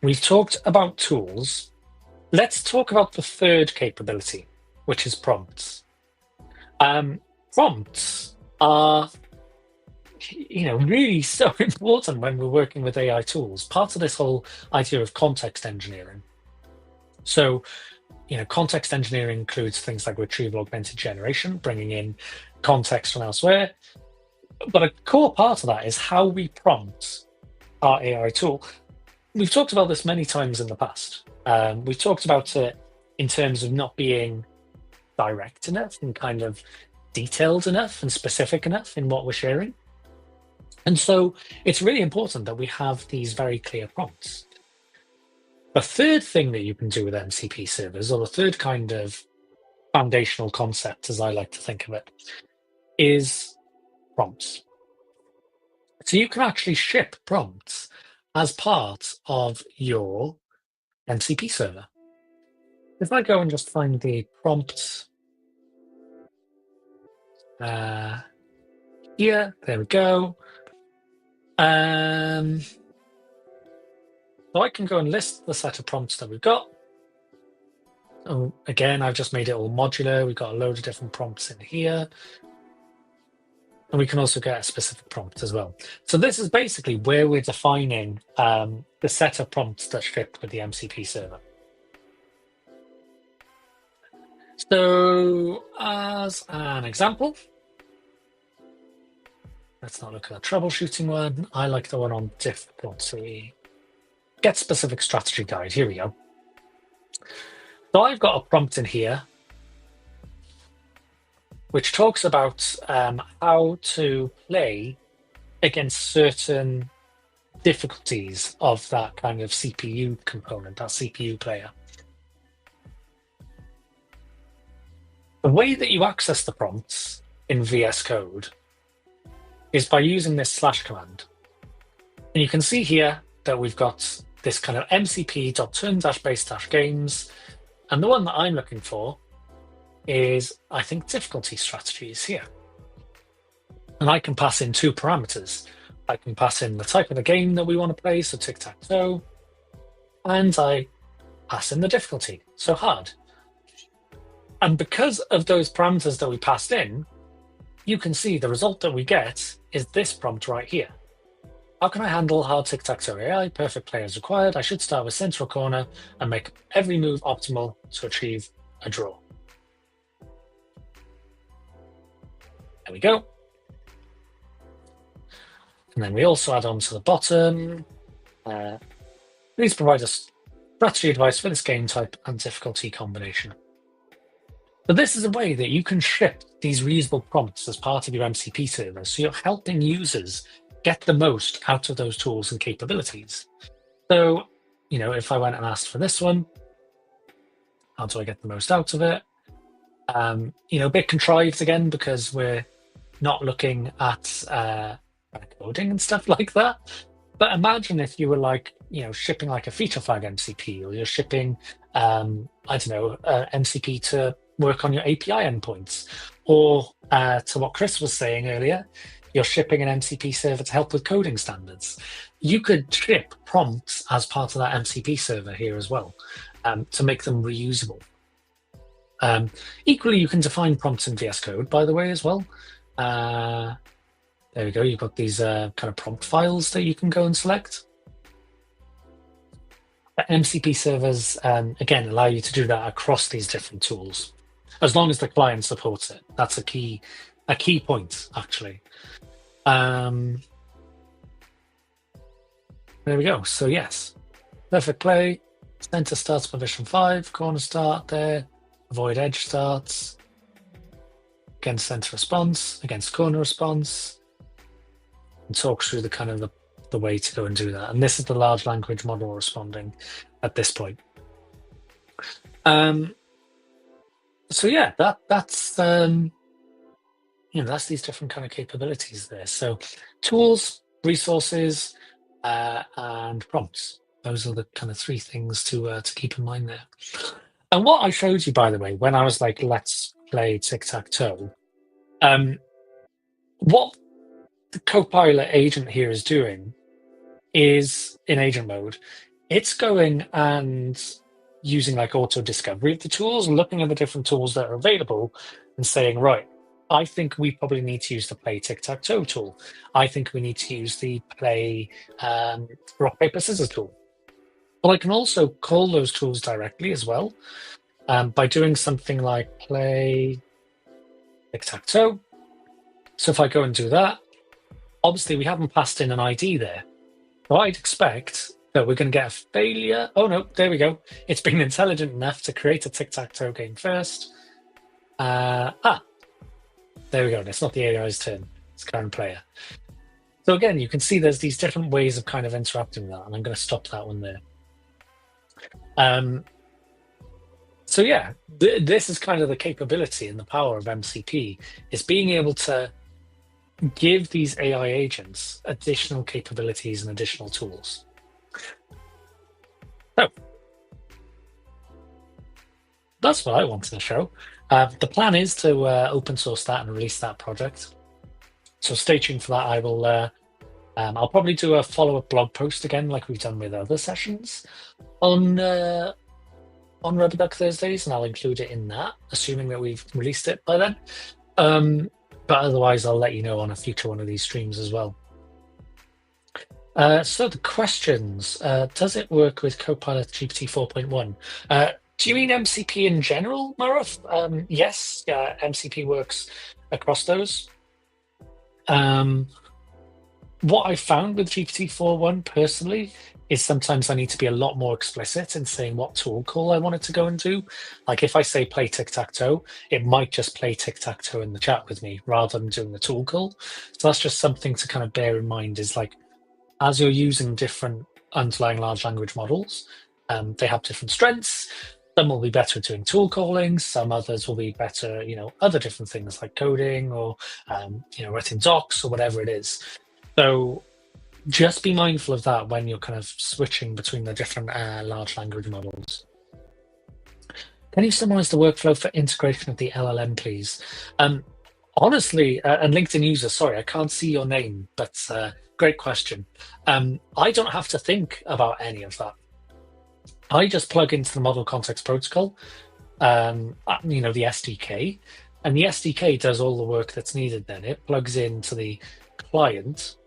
A: We've talked about tools. Let's talk about the third capability, which is prompts. Prompts are, really so important when we're working with AI tools. Part of this whole idea of context engineering. So, context engineering includes things like retrieval augmented generation, bringing in context from elsewhere. But a core part of that is how we prompt our AI tool. We've talked about this many times in the past. We've talked about it in terms of not being direct enough and kind of detailed enough and specific enough in what we're sharing. And so it's really important that we have these very clear prompts. The third thing that you can do with MCP servers, or the third kind of foundational concept, as I like to think of it, is prompts. So you can actually ship prompts as part of your MCP server. If I go and just find the prompts here, there we go. So I can go and list the set of prompts that we've got. Oh, again, I've just made it all modular. We've got a load of different prompts in here. And we can also get a specific prompt as well. So this is basically where we're defining the set of prompts that shipped with the MCP server. So as an example, let's not look at the troubleshooting one. I like the one on difficulty. Get specific strategy guide. Here we go. So I've got a prompt in here which talks about how to play against certain difficulties of that kind of CPU component, that CPU player. The way that you access the prompts in VS Code is by using this / command. And you can see here that we've got this kind of mcp.turn-base-games. And the one that I'm looking for is, I think, difficulty strategies here. And I can pass in two parameters. I can pass in the type of the game that we want to play, so tic-tac-toe, and I pass in the difficulty, so hard. And because of those parameters that we passed in, you can see the result that we get is this prompt right here. How can I handle hard tic-tac-toe AI? Perfect play is required. I should start with central corner and make every move optimal to achieve a draw. There we go. And then we also add on to the bottom. Please provide us strategy advice for this game type and difficulty combination. But this is a way that you can ship these reusable prompts as part of your MCP server. So you're helping users get the most out of those tools and capabilities. So, if I went and asked for this one, how do I get the most out of it? A bit contrived again, because we're not looking at coding and stuff like that. But imagine if you were shipping like a feature flag MCP, or you're shipping, MCP to work on your API endpoints, or to what Chris was saying earlier, you're shipping an MCP server to help with coding standards. You could ship prompts as part of that MCP server here as well, to make them reusable. Equally, you can define prompts in VS Code, by the way, as well. There we go. You've got these kind of prompt files that you can go and select. But MCP servers, again, allow you to do that across these different tools, as long as the client supports it. That's a key point, actually. There we go. So yes, perfect play, center starts position 5, corner start there, avoid edge starts, against center response, against corner response, and talk through the kind of the way to go and do that. And this is the large language model responding at this point. So yeah, that's that's these different kind of capabilities there. So tools, resources, and prompts. Those are the kind of 3 things to keep in mind there. And what I showed you, by the way, when I was like, let's play tic-tac-toe, what the Copilot agent here is doing is, in agent mode, it's going and using like auto discovery of the tools, looking at the different tools that are available and saying, right, I think we probably need to use the play tic-tac-toe tool. I think we need to use the play rock, paper, scissors tool. But I can also call those tools directly as well, by doing something like play tic-tac-toe. So if I go and do that, obviously we haven't passed in an ID there. So I'd expect that we're going to get a failure. Oh no, there we go. It's been intelligent enough to create a tic-tac-toe game first. There we go. It's not the AI's turn. It's current player. So again, you can see there's these different ways of kind of interacting with that, and I'm going to stop that one there. So yeah, this is kind of the capability and the power of MCP, is being able to give these AI agents additional capabilities and additional tools. So that's what I wanted to show. The plan is to open source that and release that project. So stay tuned for that. I will. I'll probably do a follow-up blog post again, like we've done with other sessions on Rubber Duck Thursdays, and I'll include it in that, assuming that we've released it by then. But otherwise, I'll let you know on a future one of these streams as well. So the questions: does it work with Copilot GPT 4.1? Do you mean MCP in general, Maruf? Yes, MCP works across those. What I found with GPT 4.1 personally is sometimes I need to be a lot more explicit in saying what tool call I want it to go and do. Like if I say play tic-tac-toe, it might just play tic-tac-toe in the chat with me rather than doing the tool call. So that's just something to kind of bear in mind, is like, as you're using different underlying large language models, they have different strengths. Some will be better at doing tool calling. Some others will be better, other different things like coding or, writing docs or whatever it is. So just be mindful of that when you're kind of switching between the different large language models. Can you summarize the workflow for integration of the LLM, please? Honestly, and LinkedIn user, sorry, I can't see your name, but great question. I don't have to think about any of that. I just plug into the model context protocol, the SDK, and the SDK does all the work that's needed. Then it plugs into the client.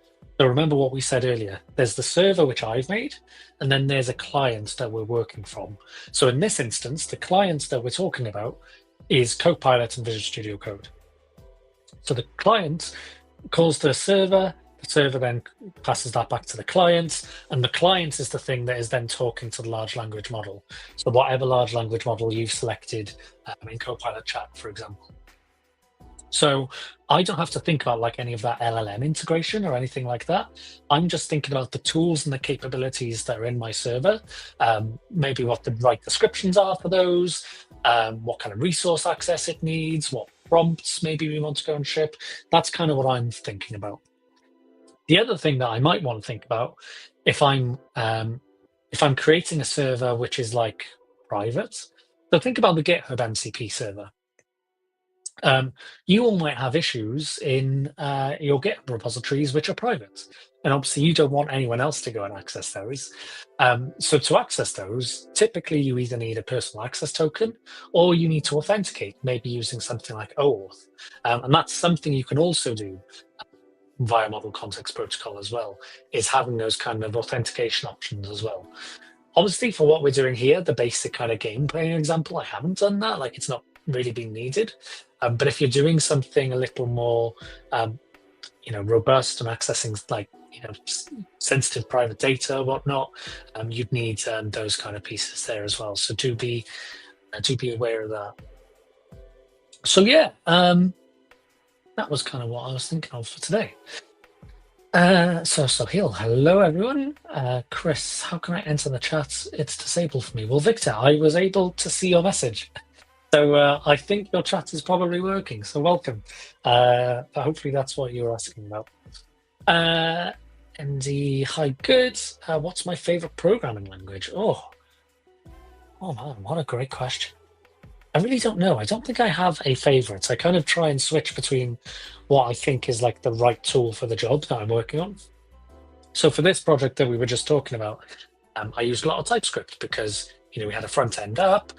A: So remember what we said earlier. There's the server which I've made, and then there's a client that we're working from. So in this instance, the client that we're talking about is Copilot and Visual Studio Code. So the client calls the server then passes that back to the client, and the client is the thing that is then talking to the large language model. So whatever large language model you've selected in Copilot chat, for example. So I don't have to think about like any of that LLM integration or anything like that. I'm just thinking about the tools and the capabilities that are in my server, maybe what the right descriptions are for those, what kind of resource access it needs, what prompts maybe we want to go and ship. That's kind of what I'm thinking about. The other thing that I might want to think about if I'm creating a server which is like private, so think about the GitHub MCP server. You all might have issues in your GitHub repositories which are private, and obviously you don't want anyone else to go and access those. So to access those, typically you either need a personal access token or you need to authenticate, maybe using something like OAuth, and that's something you can also do via Model Context Protocol as well, is having those kind of authentication options as well. Obviously, for what we're doing here, the basic kind of game playing example, I haven't done that. Like, it's not really been needed. But if you're doing something a little more, robust and accessing like, sensitive private data or whatnot, you'd need those kind of pieces there as well. So do be aware of that. So yeah, that was kind of what I was thinking of for today. Sohail, hello everyone. Chris, how can I enter the chat? It's disabled for me. Well, Victor, I was able to see your message. So I think your chat is probably working, so welcome. But hopefully that's what you were asking about. MD, hi, good. What's my favorite programming language? Oh man, what a great question. I really don't know. I don't think I have a favorite. I kind of try and switch between what I think is like the right tool for the job that I'm working on. So for this project that we were just talking about, I used a lot of TypeScript because, we had a front end app,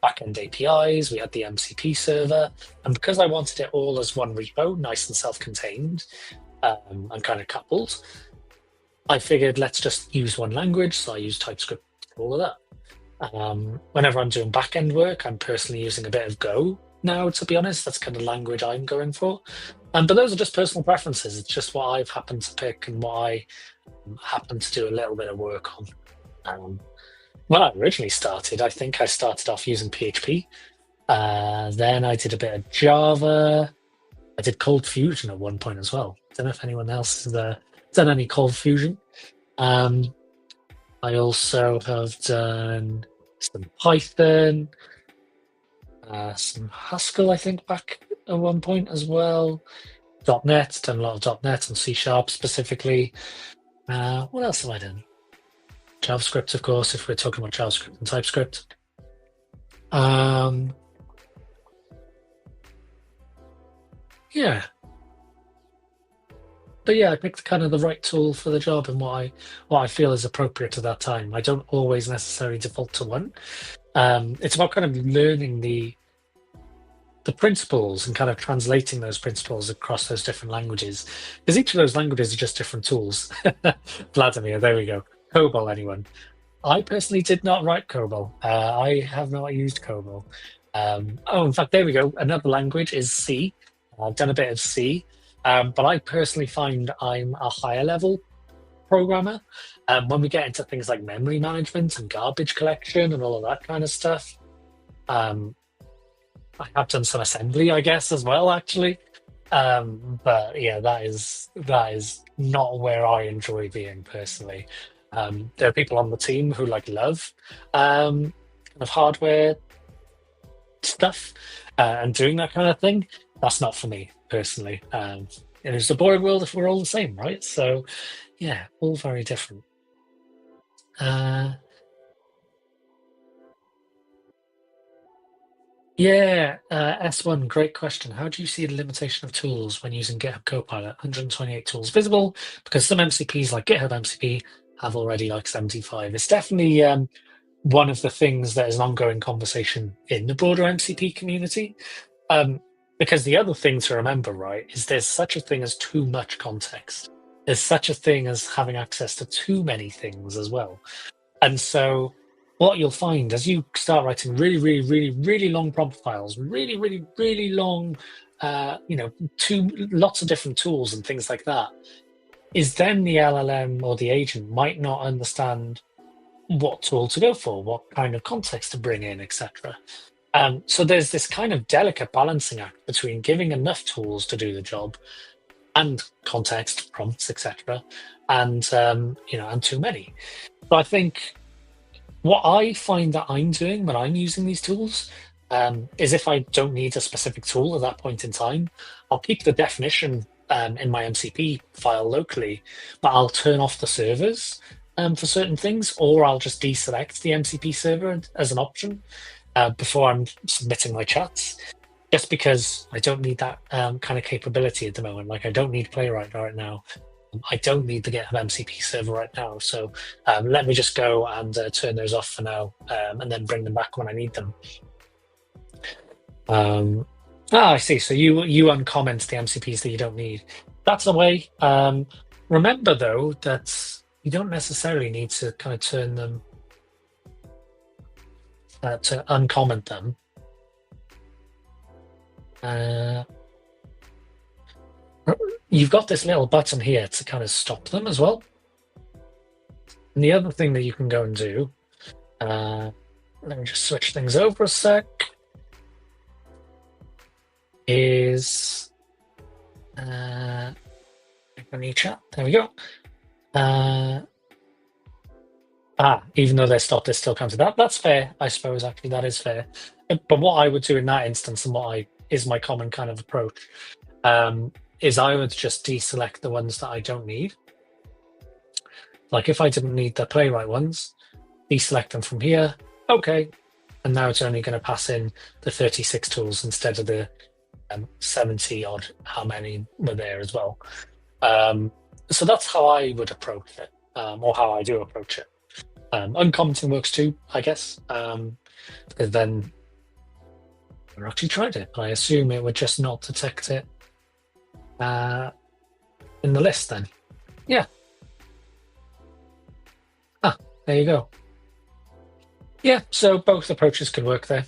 A: back-end APIs, we had the MCP server, and because I wanted it all as one repo, nice and self-contained, and kind of coupled, I figured let's just use one language, so I use TypeScript for all of that. Whenever I'm doing back-end work, I'm personally using a bit of Go now, to be honest. That's kind of language I'm going for. But those are just personal preferences. It's just what I've happened to pick and what I happen to do a little bit of work on. When I originally started, I think I started off using PHP. Then I did a bit of Java. I did Cold Fusion at one point as well. I don't know if anyone else has done any Cold Fusion. I also have done some Python, some Haskell, I think, back at one point as well. .NET, done a lot of .NET and C# specifically. What else have I done? JavaScript, of course, if we're talking about JavaScript and TypeScript. Yeah. But yeah, I picked kind of the right tool for the job and what I feel is appropriate at that time. I don't always necessarily default to one. It's about kind of learning the principles and kind of translating those principles across those different languages, because each of those languages are just different tools. Vladimir, there we go. COBOL, anyone? I personally did not write COBOL. I have not used COBOL. In fact, there we go. Another language is C. I've done a bit of C. But I personally find I'm a higher level programmer. When we get into things like memory management and garbage collection and all of that kind of stuff, I have done some assembly, I guess, as well, actually. But yeah, that is not where I enjoy being personally. There are people on the team who love kind of hardware stuff and doing that kind of thing. That's not for me personally. It's a boring world if we're all the same, right? So yeah, all very different. Yeah, S1, great question. How do you see the limitation of tools when using GitHub Copilot? 128 tools visible, because some MCPs like GitHub MCP have already 75. It's definitely one of the things that is an ongoing conversation in the broader MCP community. Um, because the other thing to remember, right, is there's such a thing as too much context. There's such a thing as having access to too many things as well. And so what you'll find as you start writing really, really, really, really long prompt files, really, really, really long, lots of different tools and things like that, is then the LLM or the agent might not understand what tool to go for, what kind of context to bring in, etc. So there's this kind of delicate balancing act between giving enough tools to do the job and context, prompts, etc., and too many. So I think what I find that I'm doing when I'm using these tools is if I don't need a specific tool at that point in time, I'll keep the definition in my MCP file locally, but I'll turn off the servers for certain things, or I'll just deselect the MCP server as an option before I'm submitting my chats, just because I don't need that kind of capability at the moment. Like I don't need Playwright right now. I don't need the GitHub MCP server right now. So let me just go and turn those off for now and then bring them back when I need them. I see. So you uncomment the MCPs that you don't need. That's a way. Remember, though, that you don't necessarily need to kind of turn them to uncomment them. You've got this little button here to kind of stop them as well. And the other thing that you can go and do, let me just switch things over a sec, is new chat. There we go. Even though they're stopped, it still comes to that. That's fair, I suppose. Actually, that is fair. But what I would do in that instance, and what is my common kind of approach, is I would just deselect the ones that I don't need. Like if I didn't need the Playwright ones, deselect them from here. Okay, and now it's only going to pass in the 36 tools instead of the 70 odd, how many were there as well. So that's how I would approach it, or how I do approach it. Uncommenting works too, I guess, because then I actually tried it, but I assume it would just not detect it in the list then. Yeah. There you go. Yeah, so both approaches could work there.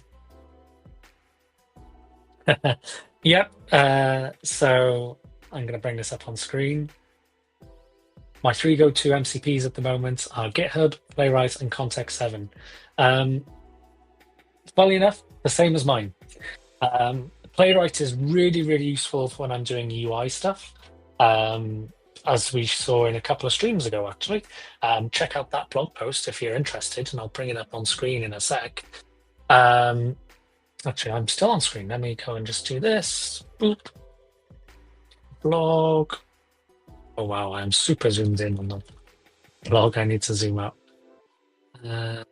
A: Yep. So I'm going to bring this up on screen. My three go-to MCPs at the moment are GitHub, Playwright, and Context 7. Funnily enough, the same as mine. Playwright is really, really useful for when I'm doing UI stuff, as we saw in a couple of streams ago, actually. Check out that blog post if you're interested, and I'll bring it up on screen in a sec. Actually, I'm still on screen. Let me go and just do this. Boop. Blog. Oh, wow, I'm super zoomed in on the blog. I need to zoom out. Here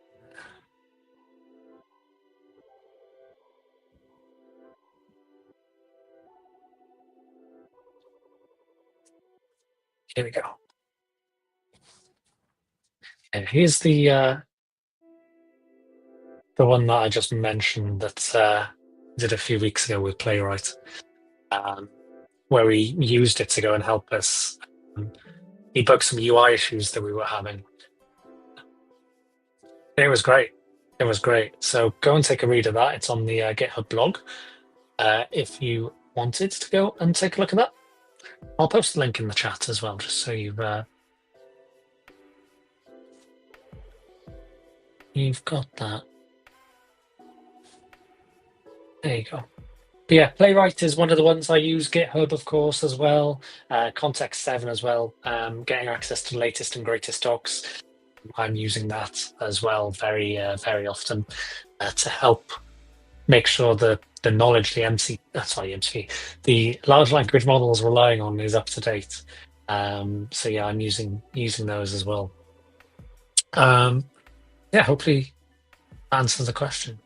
A: we go. And here's the one that I just mentioned that did a few weeks ago with Playwright, where we used it to go and help us debug some UI issues that we were having. It was great. It was great. So go and take a read of that. It's on the GitHub blog if you wanted to go and take a look at that. I'll post the link in the chat as well, just so you've got that. There you go. But yeah, Playwright is one of the ones I use. GitHub, of course, as well. Context 7 as well. Getting access to the latest and greatest docs. I'm using that as well very, very often to help make sure that the knowledge the MCP, the large language model is relying on is up to date. So yeah, I'm using those as well. Yeah, hopefully answers the question.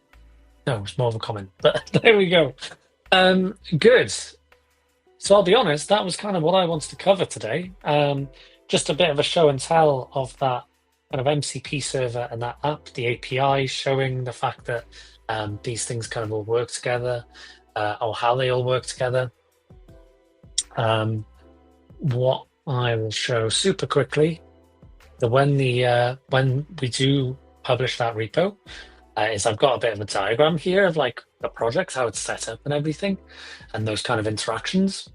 A: No, it's more of a comment, but there we go. Good. So I'll be honest, that was kind of what I wanted to cover today. Just a bit of a show and tell of that kind of MCP server and that app, the API showing the fact that these things kind of all work together, or how they all work together. What I will show super quickly, that when we do publish that repo, is I've got a bit of a diagram here of like the project, how it's set up and everything, and those kind of interactions.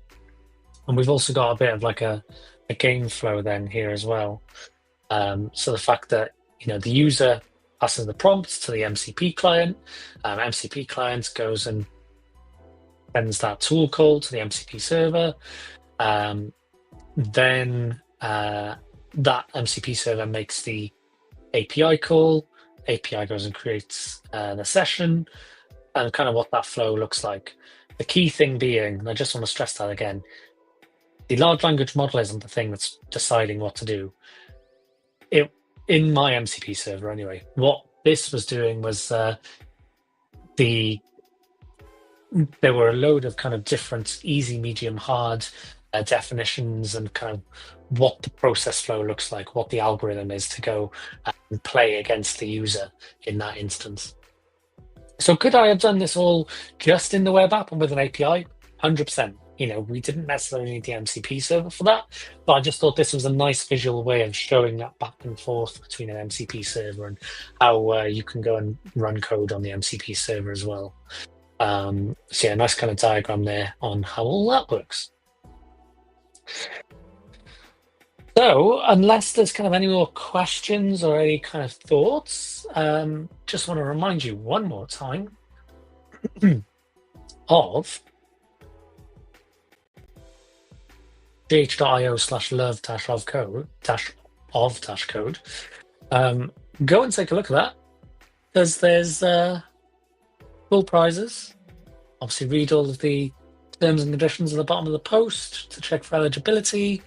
A: And we've also got a bit of like a game flow then here as well. So the fact that, the user passes the prompts to the MCP client, MCP client goes and sends that tool call to the MCP server. Then that MCP server makes the API call. API goes and creates the session, and kind of what that flow looks like. The key thing being, and I just want to stress that again, the large language model isn't the thing that's deciding what to do. In my MCP server anyway, what this was doing was there were a load of kind of different easy, medium, hard definitions, and kind of what the process flow looks like, what the algorithm is to go and play against the user in that instance. So could I have done this all just in the web app and with an API? 100%. We didn't necessarily need the MCP server for that, but I just thought this was a nice visual way of showing that back and forth between an MCP server and how you can go and run code on the MCP server as well. So yeah, nice kind of diagram there on how all that works. So unless there's kind of any more questions or any kind of thoughts, just want to remind you one more time of gh.io/love-of-code. Go and take a look at that, because there's full prizes. Obviously, read all of the terms and conditions at the bottom of the post to check for eligibility.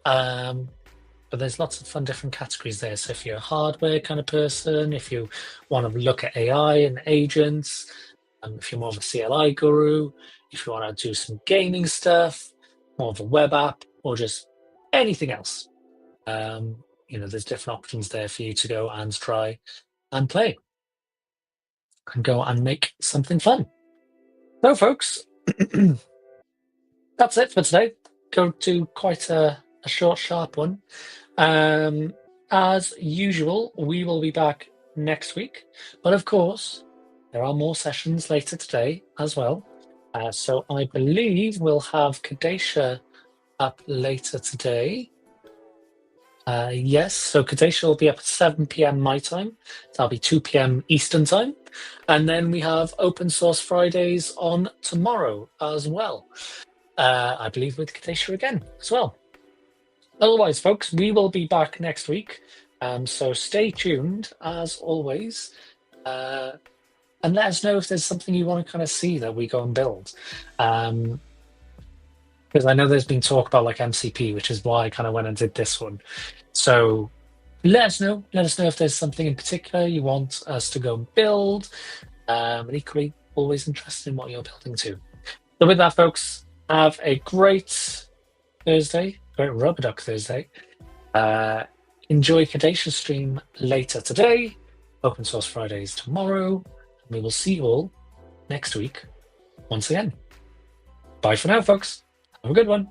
A: But there's lots of fun different categories there. So if you're a hardware kind of person, if you want to look at AI and agents, if you're more of a CLI guru, if you want to do some gaming stuff, more of a web app, or just anything else, there's different options there for you to go and try and play and go and make something fun. So folks, that's it for today. Go to quite a short, sharp one. As usual, we will be back next week, but of course there are more sessions later today as well. So I believe we'll have Kadesha up later today. Yes, so Kadesha will be up at 7 p.m. my time. That'll be 2 p.m. Eastern time. And then we have Open Source Fridays on tomorrow as well. I believe with Kadesha again as well. Otherwise, folks, we will be back next week. So stay tuned as always. And let us know if there's something you want to kind of see that we go and build. Because I know there's been talk about like MCP, which is why I kind of went and did this one. So let us know. Let us know if there's something in particular you want us to go and build. And equally, always interested in what you're building too. So with that, folks, have a great Thursday, great Rubber Duck Thursday. Enjoy Kadesha's stream later today. Open Source Fridays tomorrow. We will see you all next week once again. Bye for now, folks. Have a good one.